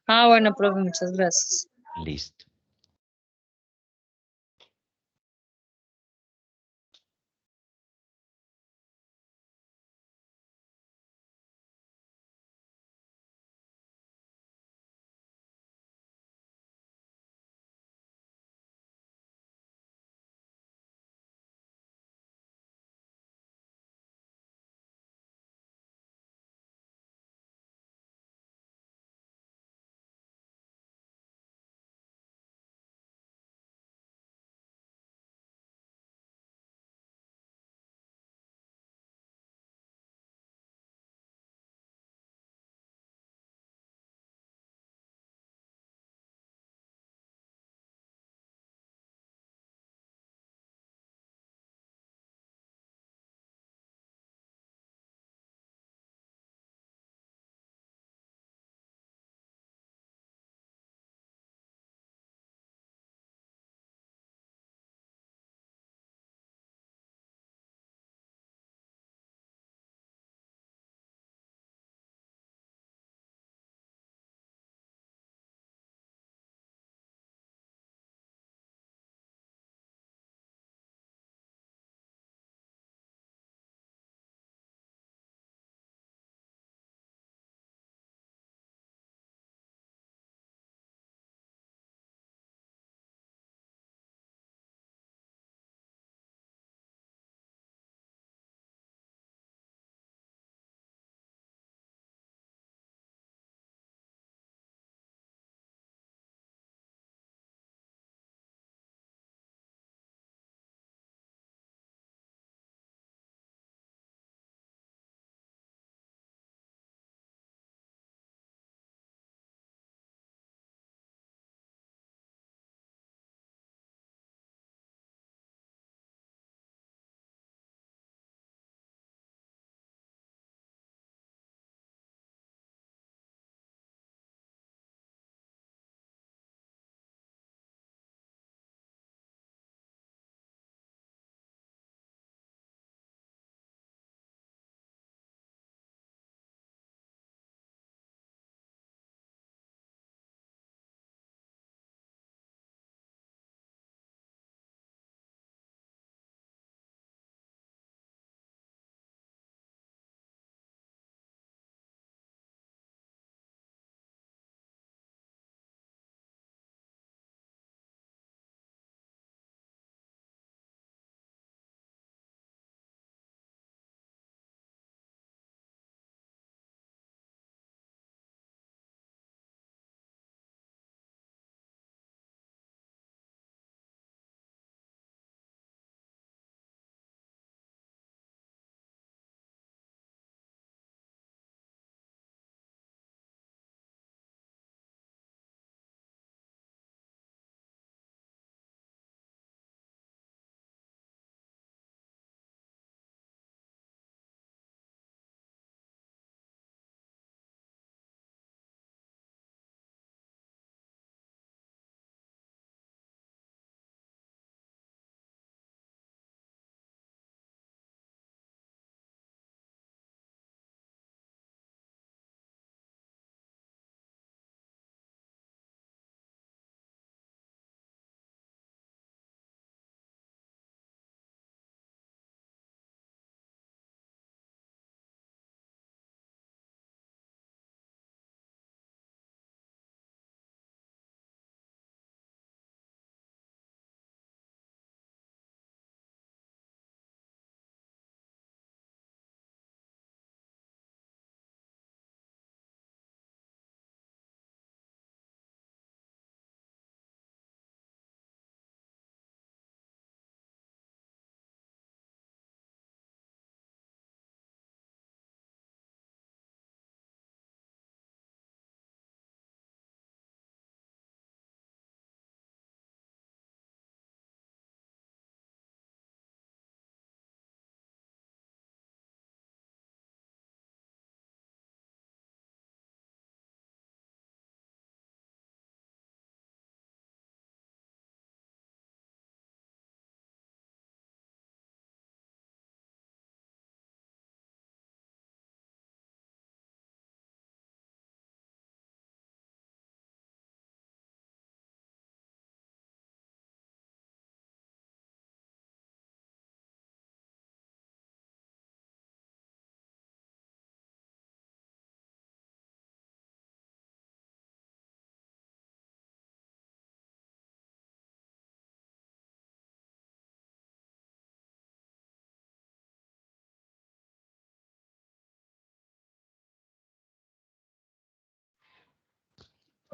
Speaker 4: Ah, bueno, profe, muchas gracias.
Speaker 2: Listo.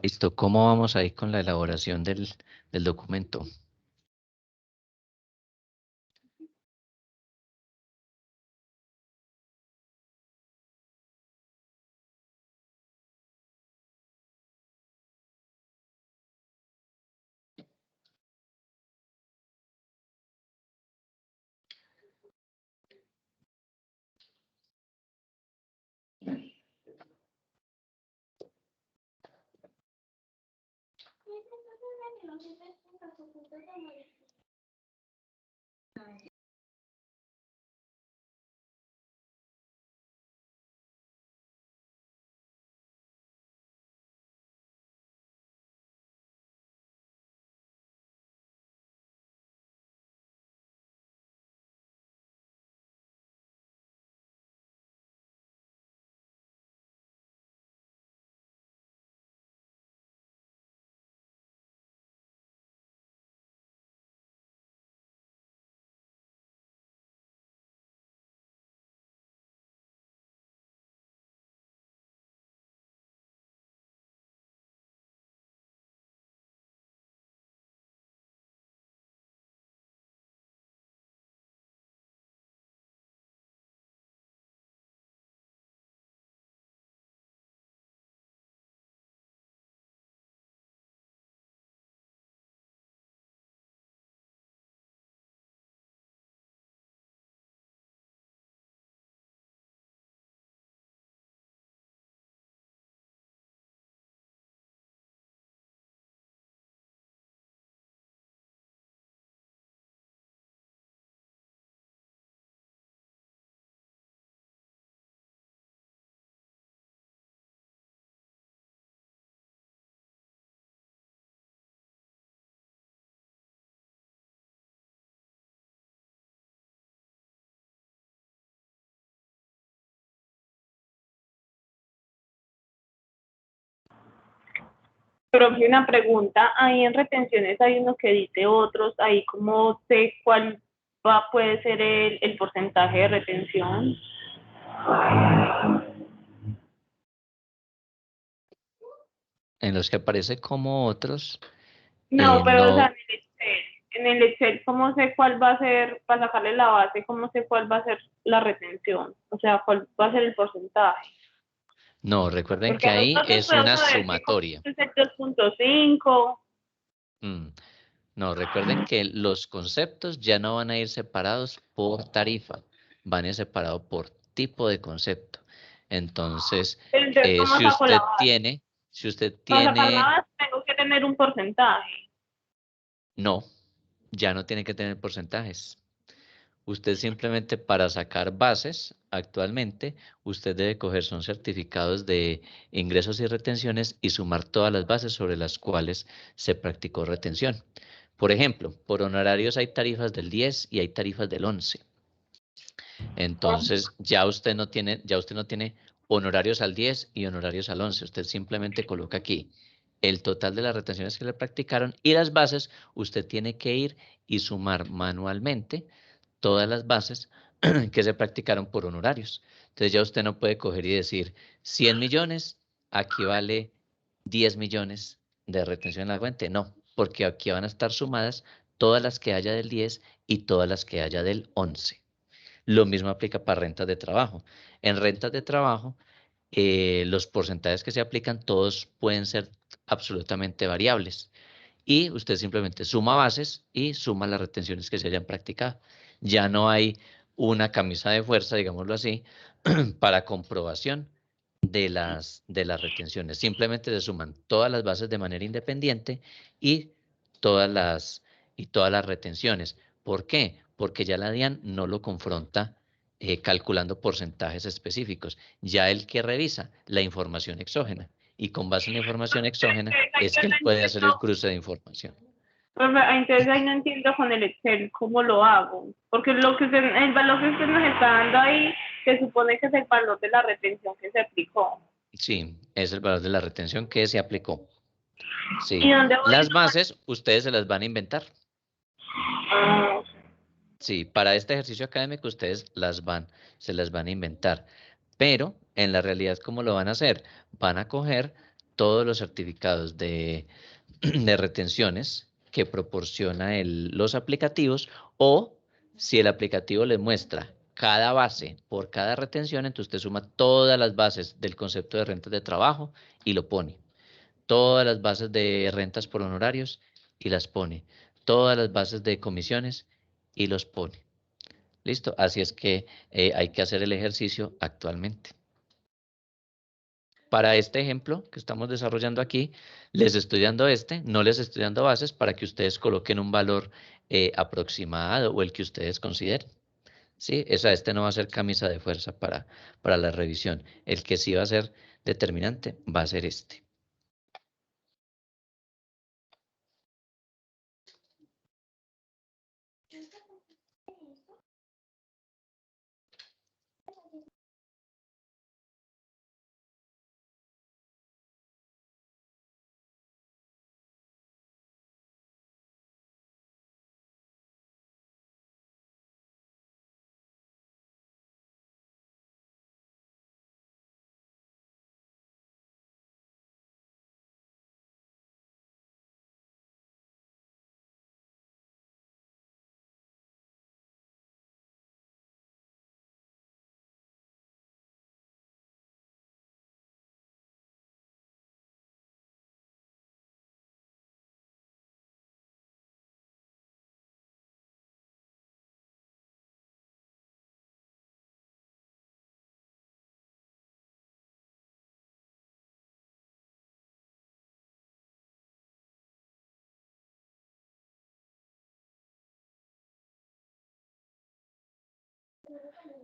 Speaker 2: Listo, ¿cómo vamos ahí con la elaboración del documento?
Speaker 5: Pero una pregunta, ahí en retenciones hay uno que dice otros, ahí cómo sé cuál puede ser el porcentaje de retención.
Speaker 2: En los que aparece como otros,
Speaker 5: No, pero o sea,
Speaker 2: no,
Speaker 5: en el Excel, ¿cómo sé cuál va a ser, para sacarle la base, cómo sé cuál va a ser la retención? O sea, cuál va a ser el porcentaje.
Speaker 2: no, recuerden
Speaker 5: Porque
Speaker 2: que
Speaker 5: a
Speaker 2: ahí
Speaker 5: nosotros
Speaker 2: es una
Speaker 5: podemos saber que como
Speaker 2: sumatoria.
Speaker 5: es el 2.5.
Speaker 2: No, recuerden que los conceptos ya no van a ir separados por tarifa, van a ir separados por tipo de concepto. Entonces,
Speaker 5: Entonces, ¿cómo
Speaker 2: si
Speaker 5: saco la
Speaker 2: usted
Speaker 5: base?
Speaker 2: tiene, si usted
Speaker 5: Para sacar la
Speaker 2: tiene,
Speaker 5: base tengo que tener un porcentaje.
Speaker 2: no, ya no tiene que tener porcentajes. Usted simplemente para sacar bases, actualmente, usted debe coger son certificados de ingresos y retenciones y sumar todas las bases sobre las cuales se practicó retención. Por ejemplo, por honorarios hay tarifas del 10 y hay tarifas del 11. Entonces, ya usted no tiene honorarios al 10 y honorarios al 11. Usted simplemente coloca aquí el total de las retenciones que le practicaron y las bases. Usted tiene que ir y sumar manualmente todas las bases que se practicaron por honorarios. Entonces ya usted no puede coger y decir 100 millones, aquí vale 10 millones de retención en la fuente. No, porque aquí van a estar sumadas todas las que haya del 10 y todas las que haya del 11. Lo mismo aplica para rentas de trabajo. En rentas de trabajo, los porcentajes que se aplican todos pueden ser absolutamente variables y usted simplemente suma bases y suma las retenciones que se hayan practicado. Ya no hay una camisa de fuerza, digámoslo así, para comprobación de las retenciones. Simplemente se suman todas las bases de manera independiente y todas las, y todas las retenciones. ¿Por qué? Porque ya la DIAN no lo confronta calculando porcentajes específicos. Ya el que revisa la información exógena y con base en la información exógena es que él puede hacer el cruce de información.
Speaker 5: Entonces ahí no entiendo con el Excel cómo lo hago. Porque el valor que usted nos está dando ahí se supone que es el valor de la retención que se aplicó.
Speaker 2: Sí, es el valor de la retención que se aplicó.
Speaker 5: ¿Y
Speaker 2: Sí,
Speaker 5: dónde voy
Speaker 2: las bases ustedes se las van a inventar.
Speaker 5: a...?
Speaker 2: Sí, para este ejercicio académico ustedes se las van a inventar. Pero en la realidad, ¿cómo lo van a hacer? Van a coger todos los certificados de retenciones que proporciona los aplicativos, o si el aplicativo le muestra cada base por cada retención, entonces usted suma todas las bases del concepto de rentas de trabajo y lo pone. Todas las bases de rentas por honorarios y las pone. Todas las bases de comisiones y los pone. ¿Listo? Así es que hay que hacer el ejercicio actualmente. Para este ejemplo que estamos desarrollando aquí, les estoy dando no les estoy dando bases para que ustedes coloquen un valor aproximado o el que ustedes consideren. ¿Sí? Este no va a ser camisa de fuerza para la revisión. El que sí va a ser determinante va a ser este.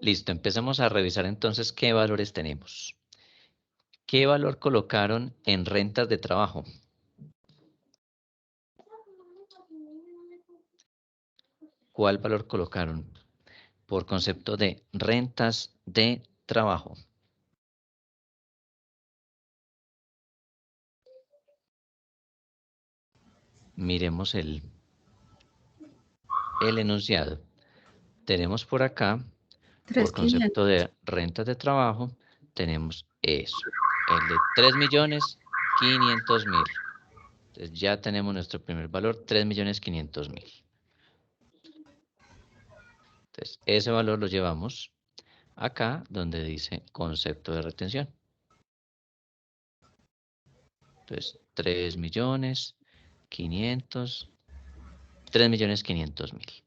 Speaker 2: Listo, empecemos a revisar entonces qué valores tenemos. ¿Qué valor colocaron en rentas de trabajo? ¿Cuál valor colocaron por concepto de rentas de trabajo? Miremos el enunciado. Tenemos por acá, por concepto de rentas de trabajo, tenemos eso, el de 3.500.000. Entonces ya tenemos nuestro primer valor, 3.500.000. Entonces ese valor lo llevamos acá donde dice concepto de retención. Entonces 3.500.000.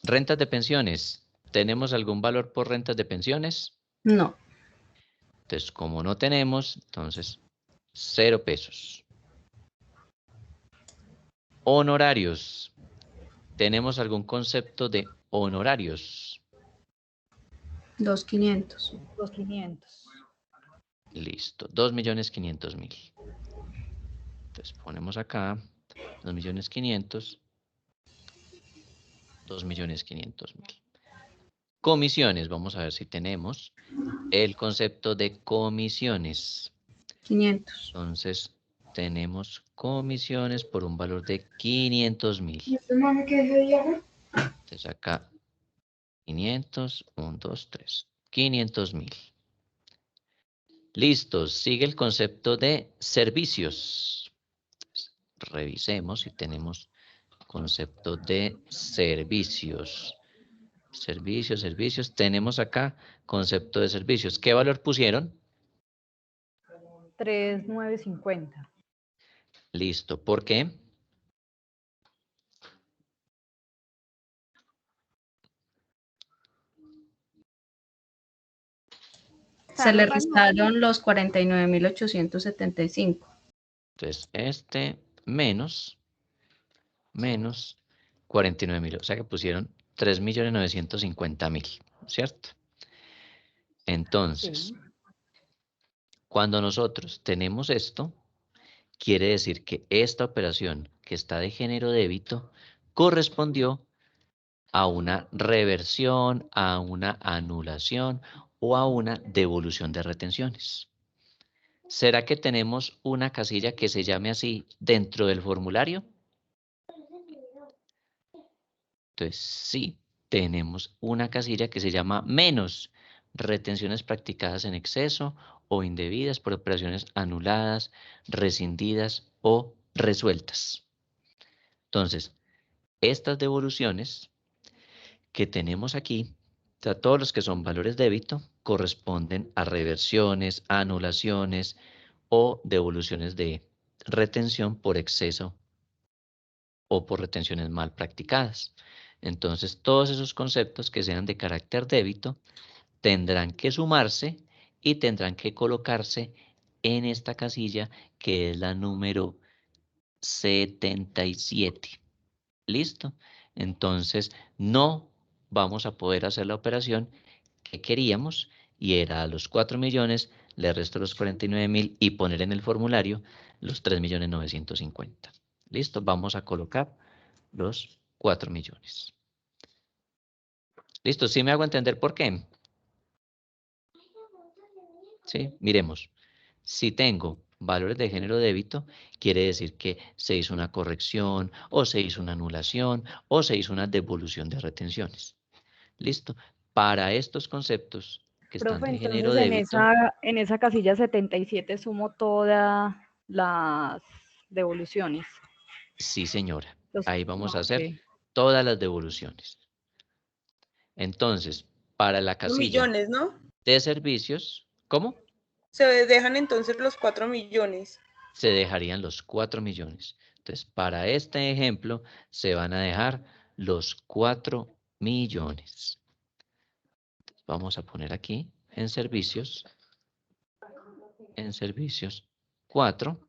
Speaker 2: Rentas de pensiones. ¿Tenemos algún valor por rentas de pensiones?
Speaker 1: No.
Speaker 2: Entonces, como no tenemos, entonces 0 pesos. Honorarios. ¿Tenemos algún concepto de honorarios?
Speaker 1: 2.500.
Speaker 6: 2.500.
Speaker 2: Listo, 2.500.000. Entonces ponemos acá 2.500.000. 2.500.000. Comisiones, vamos a ver si tenemos el concepto de comisiones.
Speaker 1: 500.
Speaker 2: Entonces tenemos comisiones por un valor de 500.000. Entonces acá 500, 1, 2, 3, 500.000. Listo, sigue el concepto de servicios. Revisemos si tenemos concepto de servicios. Servicios. Tenemos acá concepto de servicios. ¿Qué valor pusieron?
Speaker 6: 3.950.
Speaker 2: Listo. ¿Por qué?
Speaker 1: Se le restaron los 49.875.
Speaker 2: Entonces, menos 49.000. O sea que pusieron 3.950.000, ¿cierto? Entonces,
Speaker 6: Sí.
Speaker 2: cuando nosotros tenemos esto, quiere decir que esta operación que está de género débito correspondió a una reversión, a una anulación o a una devolución de retenciones. ¿Será que tenemos una casilla que se llame así dentro del formulario? Entonces, sí, tenemos una casilla que se llama menos retenciones practicadas en exceso o indebidas por operaciones anuladas, rescindidas o resueltas. Entonces, estas devoluciones que tenemos aquí, o sea, todos los que son valores débito, corresponden a reversiones, anulaciones o devoluciones de retención por exceso o por retenciones mal practicadas. Entonces, todos esos conceptos que sean de carácter débito tendrán que sumarse y tendrán que colocarse en esta casilla que es la número 77. ¿Listo? Entonces, no vamos a poder hacer la operación que queríamos y era a los 4 millones, le resto los 49.000 y poner en el formulario los 3.950.000. ¿Listo? Vamos a colocar los 4 millones. ¿Listo? ¿Sí me hago entender por qué? ¿Sí? Miremos. Si tengo valores de género débito, quiere decir que se hizo una corrección, o se hizo una anulación, o se hizo una devolución de retenciones. ¿Listo? Para estos conceptos que están
Speaker 6: Profe,
Speaker 2: de género
Speaker 6: entonces
Speaker 2: débito,
Speaker 6: en esa casilla 77 sumo todas las devoluciones.
Speaker 2: sí, señora.
Speaker 6: Los-
Speaker 2: Ahí vamos a
Speaker 6: ok.
Speaker 2: hacer todas las devoluciones. Entonces, para la casilla
Speaker 7: millones, ¿no?
Speaker 2: de servicios, ¿cómo?
Speaker 7: Se dejan entonces los 4 millones.
Speaker 2: Se dejarían los 4 millones. Entonces, para este ejemplo, se van a dejar los 4 millones. Entonces, vamos a poner aquí en servicios, 4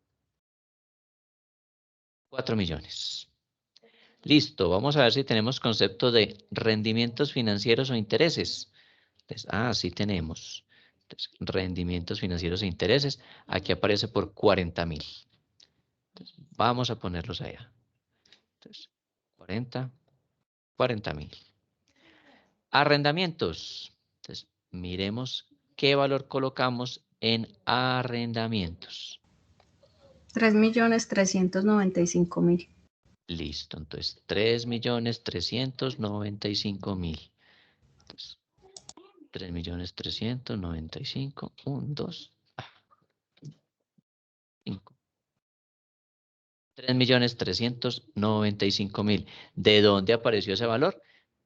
Speaker 2: millones. Listo, vamos a ver si tenemos concepto de rendimientos financieros o intereses. Entonces, sí tenemos. Entonces, rendimientos financieros e intereses. Aquí aparece por 40.000. Entonces, vamos a ponerlos allá. Entonces, 40.000. Arrendamientos. Entonces, miremos qué valor colocamos en arrendamientos.
Speaker 1: 3.395.000.
Speaker 2: Listo, entonces 3.395.000. Entonces, 3.395.000. 1, 2, 5. 3.395.000. ¿De dónde apareció ese valor?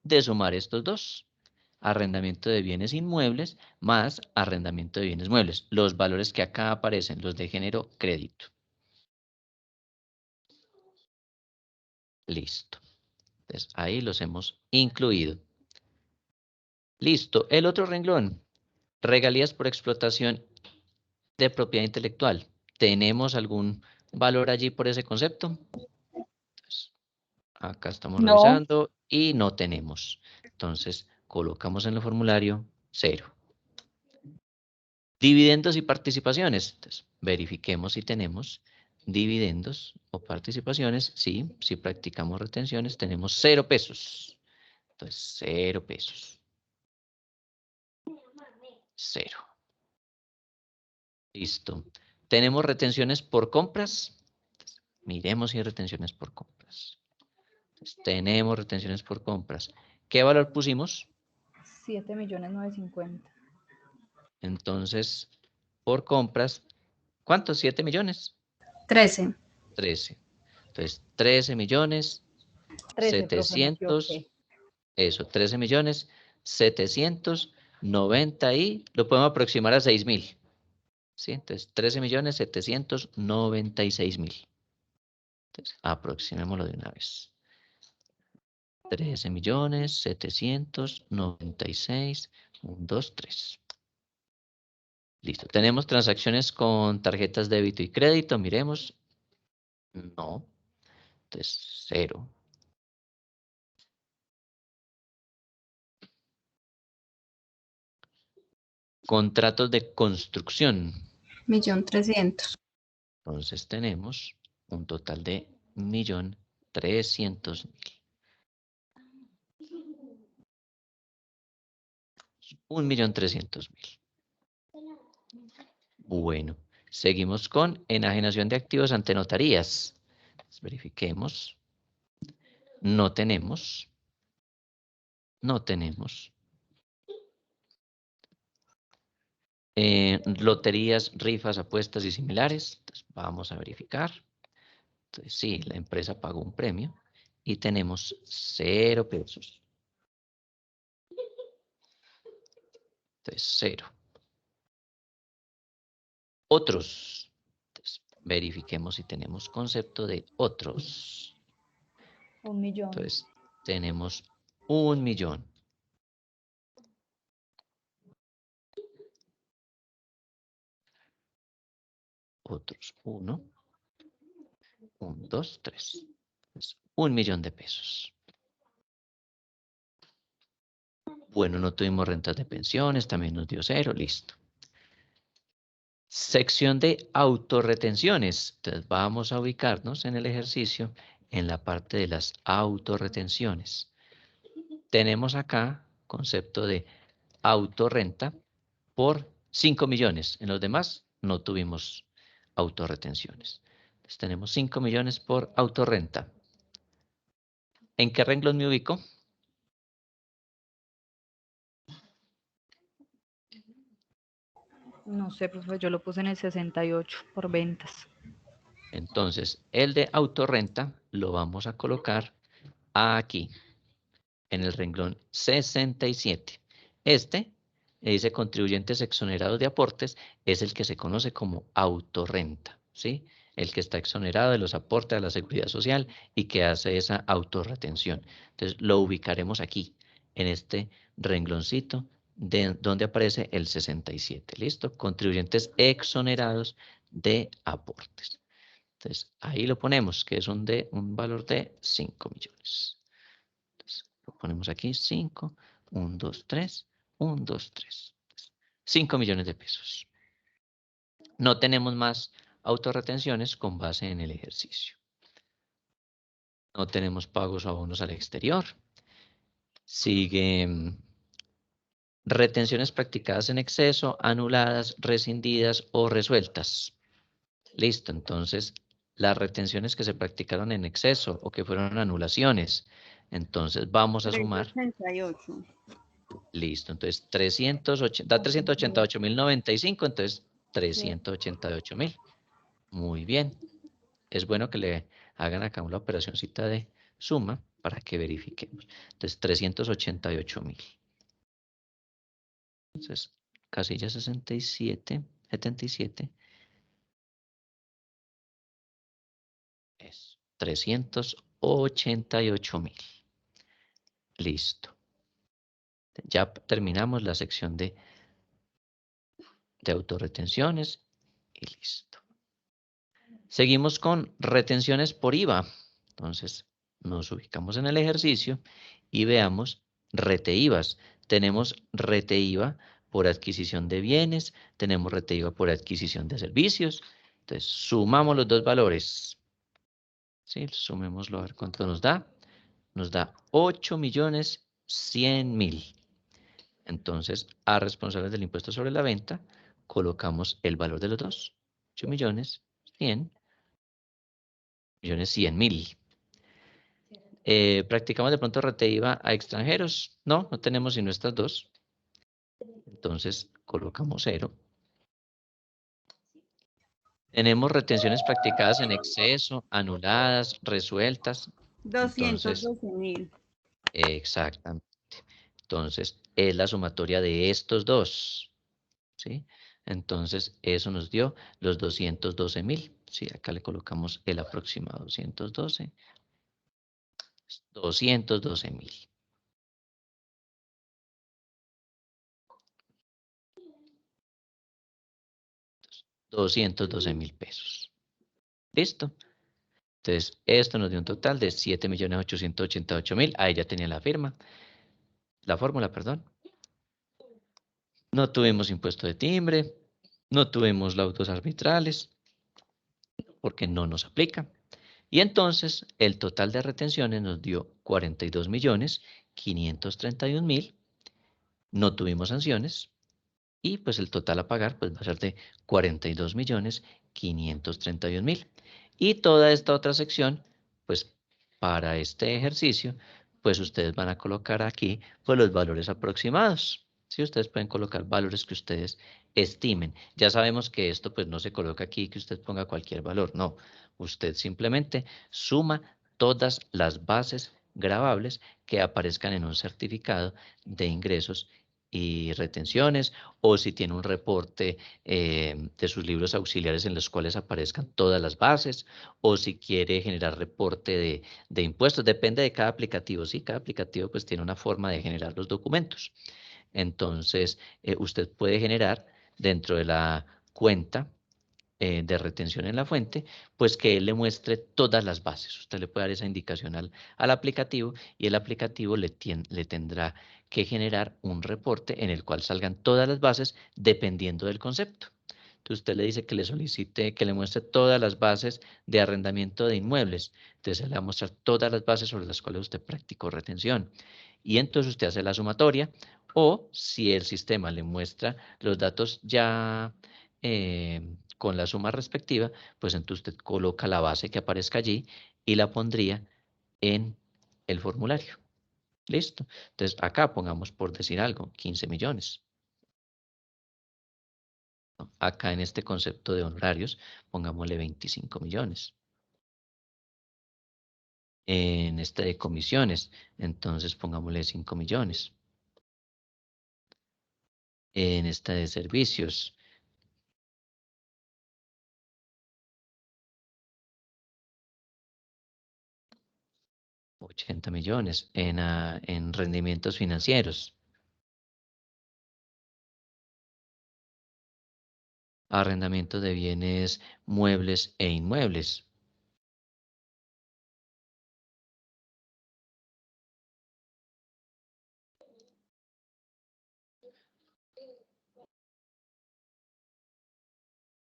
Speaker 2: De sumar estos dos. Arrendamiento de bienes inmuebles más arrendamiento de bienes muebles. Los valores que acá aparecen, los de género crédito. Listo. Entonces, ahí los hemos incluido. Listo. El otro renglón. Regalías por explotación de propiedad intelectual. ¿Tenemos algún valor allí por ese concepto? Entonces, acá estamos
Speaker 3: No.
Speaker 2: revisando y no tenemos. Entonces, colocamos en el formulario 0. Dividendos y participaciones. Entonces, verifiquemos si tenemos dividendos o participaciones. Sí, si practicamos retenciones, tenemos 0 pesos. Entonces, 0 pesos. 0. Listo. ¿Tenemos retenciones por compras? Entonces, miremos si hay retenciones por compras. Entonces, tenemos retenciones por compras. ¿Qué valor pusimos?
Speaker 6: 7.950.000.
Speaker 2: Entonces, por compras, ¿cuántos? 7 millones.
Speaker 1: 13.
Speaker 2: 13. Entonces, 13 millones
Speaker 6: 13, profe, me
Speaker 2: 700.
Speaker 6: equivoqué.
Speaker 2: Eso, 13 millones 790 y lo podemos aproximar a 6.000. ¿Sí? Entonces, 13 millones 796.000. Entonces, aproximémoslo de una vez. 13 millones 796. 1, 2, 3. Listo. ¿Tenemos transacciones con tarjetas de débito y crédito? Miremos. No. Entonces, 0. Contratos de construcción.
Speaker 1: 1.300.000.
Speaker 2: Entonces tenemos un total de 1.300.000. 1.300.000. Bueno, seguimos con enajenación de activos ante notarías. Entonces, verifiquemos. No tenemos. No tenemos. Loterías, rifas, apuestas y similares. Entonces, vamos a verificar. Entonces, sí, la empresa pagó un premio y tenemos 0 pesos. Entonces, 0. Otros. Entonces, verifiquemos si tenemos concepto de otros.
Speaker 6: 1 millón.
Speaker 2: Entonces, tenemos 1 millón. Otros 1, 1, 2, 3. Entonces, 1 millón de pesos. Bueno, no tuvimos rentas de pensiones, también nos dio 0, listo. Sección de autorretenciones. Entonces vamos a ubicarnos en el ejercicio en la parte de las autorretenciones. Tenemos acá concepto de autorrenta por 5 millones. En los demás no tuvimos autorretenciones. Entonces tenemos 5 millones por autorrenta. ¿En qué renglón me ubico?
Speaker 6: No sé, profe, yo lo puse en el 68 por ventas.
Speaker 2: Entonces, el de autorrenta lo vamos a colocar aquí, en el renglón 67. Este, dice contribuyentes exonerados de aportes, es el que se conoce como autorrenta, ¿sí? El que está exonerado de los aportes a la seguridad social y que hace esa autorretención. Entonces, lo ubicaremos aquí, en este rengloncito, donde aparece el 67, ¿listo? Contribuyentes exonerados de aportes. Entonces, ahí lo ponemos, que es un valor de 5 millones. Entonces, lo ponemos aquí, 5, 1, 2, 3, 1, 2, 3. 5 millones de pesos. No tenemos más autorretenciones con base en el ejercicio. No tenemos pagos o abonos al exterior. Sigue retenciones practicadas en exceso, anuladas, rescindidas o resueltas. Listo, entonces las retenciones que se practicaron en exceso o que fueron anulaciones. Entonces vamos a sumar.
Speaker 1: 388.
Speaker 2: Listo, entonces 380, da 388.095, entonces 388.000. Muy bien. Es bueno que le hagan acá una operacioncita de suma para que verifiquemos. Entonces 388.000. Entonces, casilla 67, 77. Es 388.000. Listo. Ya terminamos la sección de autorretenciones y listo. Seguimos con retenciones por IVA. Entonces, nos ubicamos en el ejercicio y veamos reteivas. Tenemos reteíva por adquisición de bienes, tenemos reteíva por adquisición de servicios. Entonces, sumamos los dos valores. ¿Sí? Sumémoslo a ver cuánto nos da. Nos da 8.100.000. Entonces, a responsables del impuesto sobre la venta, colocamos el valor de los dos. 8.100.000. ¿Practicamos de pronto reteíva a extranjeros? No, no tenemos sino estas dos. Entonces, colocamos 0. Tenemos retenciones practicadas en exceso, anuladas, resueltas.
Speaker 1: 212.000.
Speaker 2: Exactamente. Entonces, es la sumatoria de estos dos. ¿Sí? Entonces, eso nos dio los 212.000. Sí, acá le colocamos el aproximado 212. 212.000. $212.000. ¿Listo? Entonces, esto nos dio un total de 7.888.000. Ahí ya tenía la firma. La fórmula, perdón. No tuvimos impuesto de timbre. No tuvimos laudos arbitrales. Porque no nos aplica. Y entonces, el total de retenciones nos dio 42.531.000. No tuvimos sanciones. Y pues el total a pagar pues va a ser de 42.531.000. Y toda esta otra sección, pues para este ejercicio, pues ustedes van a colocar aquí pues los valores aproximados, Sí, ustedes pueden colocar valores que ustedes estimen. Ya sabemos que esto pues no se coloca aquí que usted ponga cualquier valor, no. Usted simplemente suma todas las bases grabables que aparezcan en un certificado de ingresos y retenciones, o si tiene un reporte de sus libros auxiliares en los cuales aparezcan todas las bases, o si quiere generar reporte de impuestos, depende de cada aplicativo, ¿sí? Cada aplicativo pues tiene una forma de generar los documentos. Entonces, usted puede generar dentro de la cuenta de retención en la fuente, pues que él le muestre todas las bases. Usted le puede dar esa indicación al aplicativo y el aplicativo le tendrá que generar un reporte en el cual salgan todas las bases dependiendo del concepto. Entonces usted le dice que le solicite, que le muestre todas las bases de arrendamiento de inmuebles. Entonces él le va a mostrar todas las bases sobre las cuales usted practicó retención. Y entonces usted hace la sumatoria, o si el sistema le muestra los datos ya con la suma respectiva, pues entonces usted coloca la base que aparezca allí y la pondría en el formulario. ¿Listo? Entonces acá pongamos, por decir algo, 15 millones. Acá en este concepto de honorarios, pongámosle 25 millones. En este de comisiones, entonces pongámosle 5 millones. En esta de servicios, 80 millones. En rendimientos financieros, arrendamiento de bienes muebles e inmuebles.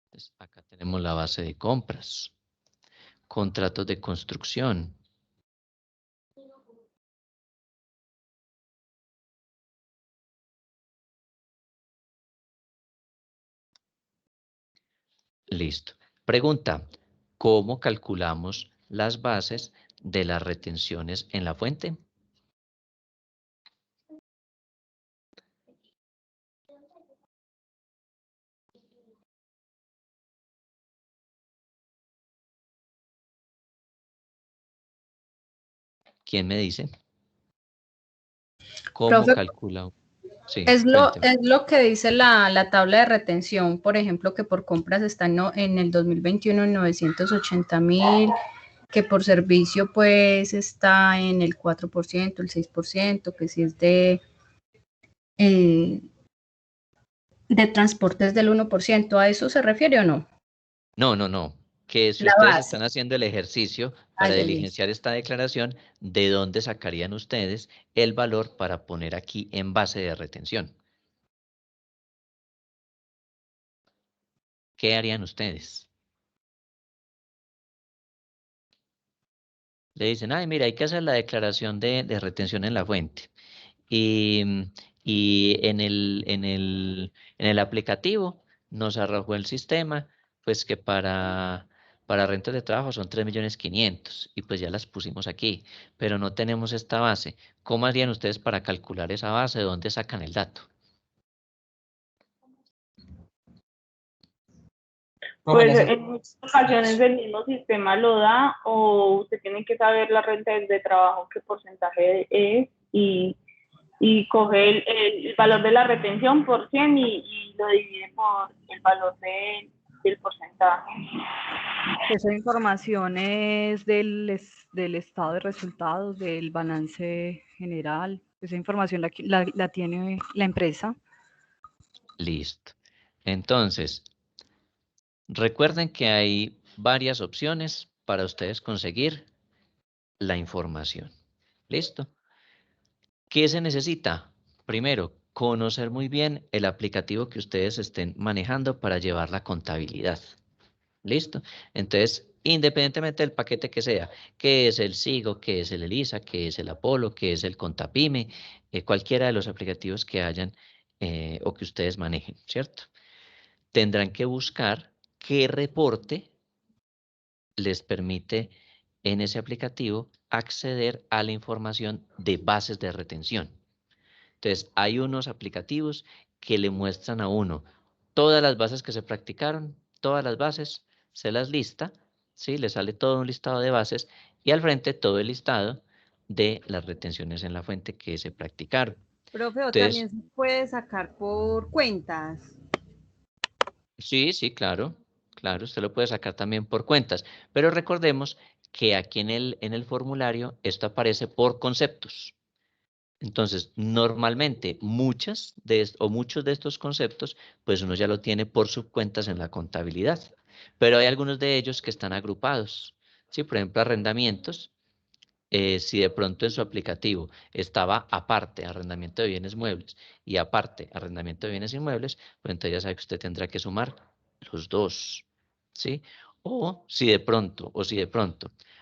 Speaker 2: Entonces, acá tenemos la base de compras, contratos de construcción, listo. Pregunta, ¿cómo calculamos las bases de las retenciones en la fuente? ¿Quién me dice? ¿Cómo
Speaker 1: Profe,
Speaker 2: calcula? Sí,
Speaker 1: es
Speaker 2: cuénteme.
Speaker 1: lo que dice la tabla de retención, por ejemplo, que por compras está en el 2021 en 980.000, que por servicio pues está en el 4%, el 6%, que si es eh, de transportes del 1%, ¿a eso se refiere o no?
Speaker 2: No, no, no. Que si
Speaker 1: La
Speaker 2: ustedes
Speaker 1: base.
Speaker 2: están haciendo el ejercicio
Speaker 1: Ah,
Speaker 2: para
Speaker 1: ya listo.
Speaker 2: diligenciar esta declaración, ¿de dónde sacarían ustedes el valor para poner aquí en base de retención? ¿Qué harían ustedes? Le dicen, ay, mira, hay que hacer la declaración de retención en la fuente. Y en el aplicativo nos arrojó el sistema, pues que para rentas de trabajo son 3.500.000 y pues ya las pusimos aquí, pero no tenemos esta base. ¿Cómo harían ustedes para calcular esa base? ¿De dónde sacan el dato?
Speaker 5: Pues en muchas ocasiones el mismo sistema lo da, o usted tiene que saber la renta de trabajo, qué porcentaje es, y coge el valor de la retención por 100 y lo divide por el valor del porcentaje.
Speaker 6: Esa información es del estado de resultados, del balance general. Esa información la tiene la empresa.
Speaker 2: Listo. Entonces, recuerden que hay varias opciones para ustedes conseguir la información. ¿Listo? ¿Qué se necesita? Primero, conocer muy bien el aplicativo que ustedes estén manejando para llevar la contabilidad. ¿Listo? Entonces, independientemente del paquete que sea, que es el Sigo, que es el Elisa, que es el Apolo, que es el Contapyme, cualquiera de los aplicativos que hayan o que ustedes manejen, ¿cierto? Tendrán que buscar qué reporte les permite en ese aplicativo acceder a la información de bases de retención. Entonces, hay unos aplicativos que le muestran a uno todas las bases que se practicaron, todas las bases, se las lista, ¿sí? Le sale todo un listado de bases y al frente todo el listado de las retenciones en la fuente que se practicaron.
Speaker 8: Profe, o
Speaker 2: Entonces,
Speaker 8: también se puede sacar por cuentas.
Speaker 2: sí, sí, claro, claro, usted lo puede sacar también por cuentas, pero recordemos que aquí en el formulario esto aparece por conceptos. Entonces, normalmente muchos de estos conceptos, pues uno ya lo tiene por subcuentas en la contabilidad, pero hay algunos de ellos que están agrupados. Sí, por ejemplo, arrendamientos, si de pronto en su aplicativo estaba aparte arrendamiento de bienes muebles y aparte arrendamiento de bienes inmuebles, pues entonces ya sabe que usted tendrá que sumar los dos, ¿sí? O si de pronto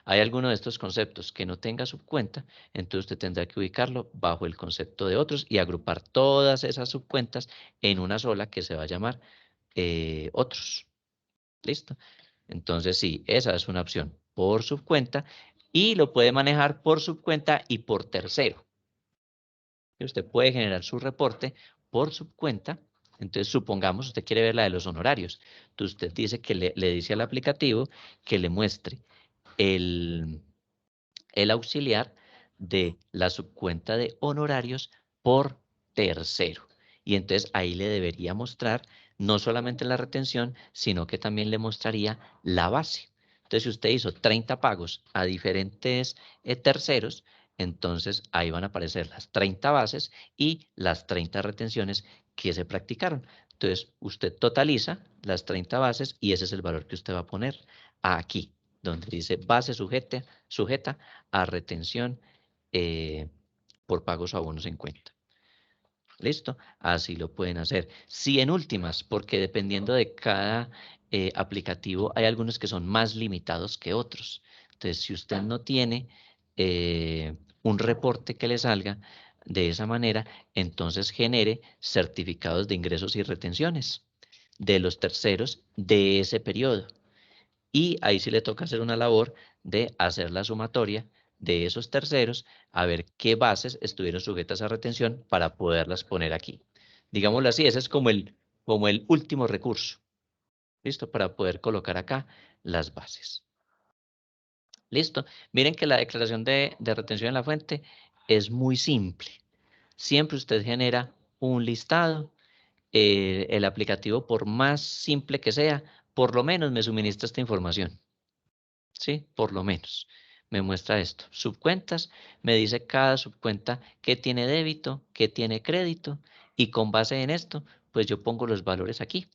Speaker 2: hay alguno de estos conceptos que no tenga subcuenta, entonces usted tendrá que ubicarlo bajo el concepto de otros y agrupar todas esas subcuentas en una sola que se va a llamar otros. ¿Listo? Entonces sí, esa es una opción por subcuenta y lo puede manejar por subcuenta y por tercero. Usted puede generar su reporte por subcuenta. Entonces, supongamos, usted quiere ver la de los honorarios. Entonces, usted dice que le dice al aplicativo que le muestre el auxiliar de la subcuenta de honorarios por tercero. Y entonces ahí le debería mostrar no solamente la retención, sino que también le mostraría la base. Entonces, si usted hizo 30 pagos a diferentes terceros, entonces ahí van a aparecer las 30 bases y las 30 retenciones que se practicaron. Entonces, usted totaliza las 30 bases y ese es el valor que usted va a poner aquí, donde dice base sujeta a retención por pagos o abonos en cuenta. ¿Listo? Así lo pueden hacer. Si en últimas, porque dependiendo de cada aplicativo, hay algunos que son más limitados que otros. Entonces, si usted no tiene un reporte que le salga de esa manera, entonces genere certificados de ingresos y retenciones de los terceros de ese periodo. Y ahí sí le toca hacer una labor de hacer la sumatoria de esos terceros, a ver qué bases estuvieron sujetas a retención para poderlas poner aquí. Digámoslo así, ese es como el último recurso. ¿Listo? Para poder colocar acá las bases. ¿Listo? Miren que la declaración de retención en la fuente es muy simple. Siempre usted genera un listado. El aplicativo, por más simple que sea, por lo menos me suministra esta información. ¿Sí? Por lo menos. Me muestra esto. Subcuentas, me dice cada subcuenta qué tiene débito, qué tiene crédito, y con base en esto, pues yo pongo los valores aquí.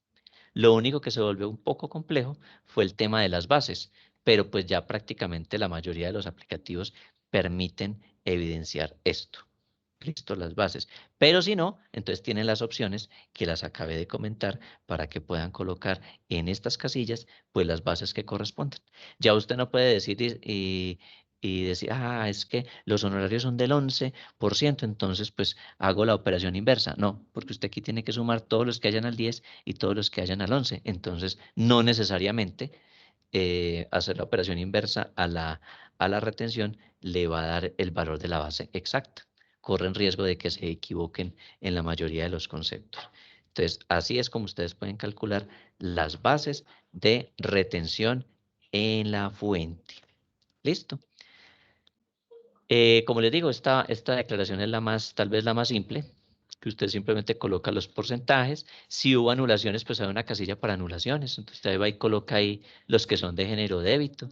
Speaker 2: Lo único que se volvió un poco complejo fue el tema de las bases, pero pues ya prácticamente la mayoría de los aplicativos permiten evidenciar esto. Listo, las bases. Pero si no, entonces tienen las opciones que las acabé de comentar para que puedan colocar en estas casillas pues las bases que correspondan. Ya usted no puede decir y decir, es que los honorarios son del 11%, entonces pues hago la operación inversa. No, porque usted aquí tiene que sumar todos los que hayan al 10 y todos los que hayan al 11. Entonces, no necesariamente hacer la operación inversa a la retención le va a dar el valor de la base exacta. Corren riesgo de que se equivoquen en la mayoría de los conceptos. Entonces, así es como ustedes pueden calcular las bases de retención en la fuente. ¿Listo? Como les digo, esta declaración es tal vez la más simple, que usted simplemente coloca los porcentajes. Si hubo anulaciones, pues hay una casilla para anulaciones. Entonces usted va y coloca ahí los que son de género débito.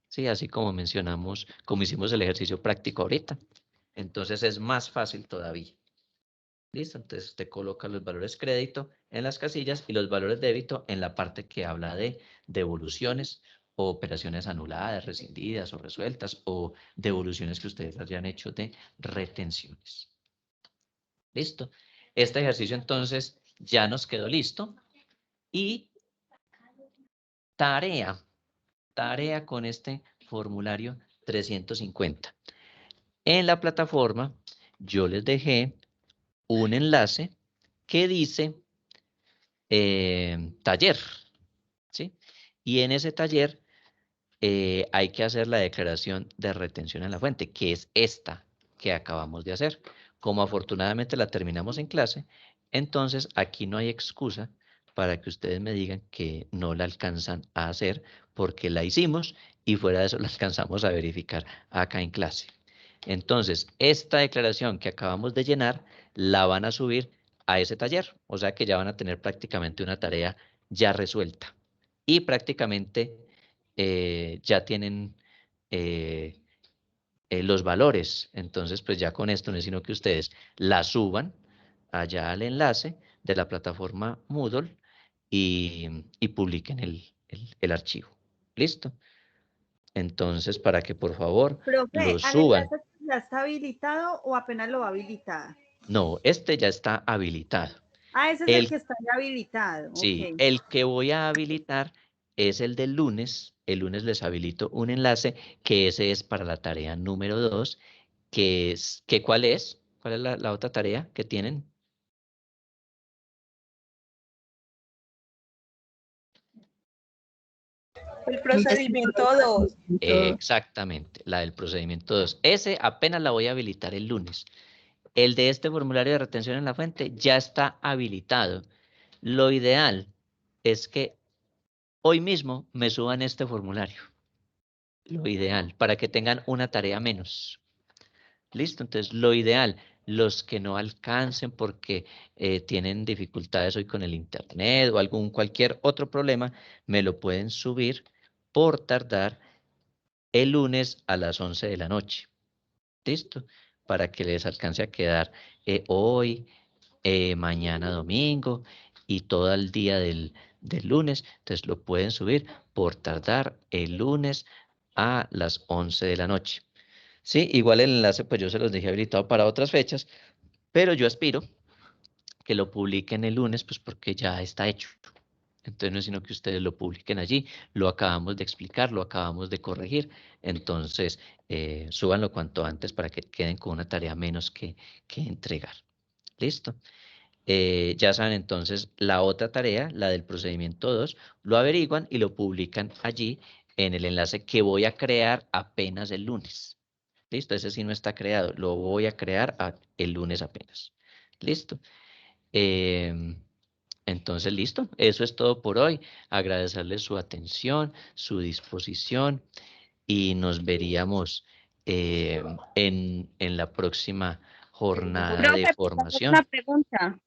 Speaker 2: Sí, así como mencionamos, como hicimos el ejercicio práctico ahorita. Entonces es más fácil todavía. ¿Listo? Entonces usted coloca los valores crédito en las casillas y los valores débito en la parte que habla de devoluciones o operaciones anuladas, rescindidas o resueltas o devoluciones que ustedes hayan hecho de retenciones. ¿Listo? Este ejercicio entonces ya nos quedó listo. Y tarea con este formulario 350. En la plataforma yo les dejé un enlace que dice taller, ¿sí? Y en ese taller hay que hacer la declaración de retención en la fuente, que es esta que acabamos de hacer. Como afortunadamente la terminamos en clase, entonces aquí no hay excusa para que ustedes me digan que no la alcanzan a hacer porque la hicimos y fuera de eso la alcanzamos a verificar acá en clase. Entonces, esta declaración que acabamos de llenar la van a subir a ese taller, o sea que ya van a tener prácticamente una tarea ya resuelta y prácticamente ya tienen los valores. Entonces, pues ya con esto no es sino que ustedes la suban allá al enlace de la plataforma Moodle y publiquen el archivo. ¿Listo? Entonces, para que por favor
Speaker 8: Profe,
Speaker 2: lo
Speaker 8: ¿al
Speaker 2: suban.
Speaker 8: enlace ya está habilitado o apenas lo va a habilitar?
Speaker 2: No, este ya está habilitado.
Speaker 8: Ah, ese es el que está ya habilitado.
Speaker 2: Sí,
Speaker 8: Ok.
Speaker 2: el que voy a habilitar es el del lunes. El lunes les habilito un enlace que ese es para la tarea número 2, que es, ¿cuál es? ¿Cuál es la otra tarea que tienen?
Speaker 7: El procedimiento 2.
Speaker 2: Exactamente, la del procedimiento 2. Ese apenas la voy a habilitar el lunes. El de este formulario de retención en la fuente ya está habilitado. Lo ideal es que hoy mismo me suban este formulario. Lo ideal, para que tengan una tarea menos. Listo, entonces lo ideal, los que no alcancen porque tienen dificultades hoy con el internet o cualquier otro problema, me lo pueden subir por tardar el lunes a las 11 de la noche. ¿Listo? Para que les alcance a quedar hoy, mañana domingo y todo el día del lunes. Entonces lo pueden subir por tardar el lunes a las 11 de la noche. Sí, igual el enlace pues yo se los dejé habilitado para otras fechas, pero yo aspiro que lo publiquen el lunes pues porque ya está hecho. Entonces no es sino que ustedes lo publiquen allí, lo acabamos de explicar, lo acabamos de corregir, entonces súbanlo cuanto antes para que queden con una tarea menos que entregar. ¿Listo? Ya saben entonces la otra tarea, la del procedimiento 2, lo averiguan y lo publican allí en el enlace que voy a crear apenas el lunes. ¿Listo? Ese sí no está creado, lo voy a crear el lunes apenas. ¿Listo? Entonces, listo, eso es todo por hoy. Agradecerles su atención, su disposición y nos veríamos en la próxima jornada de
Speaker 5: Profe,
Speaker 2: formación.
Speaker 5: una pregunta.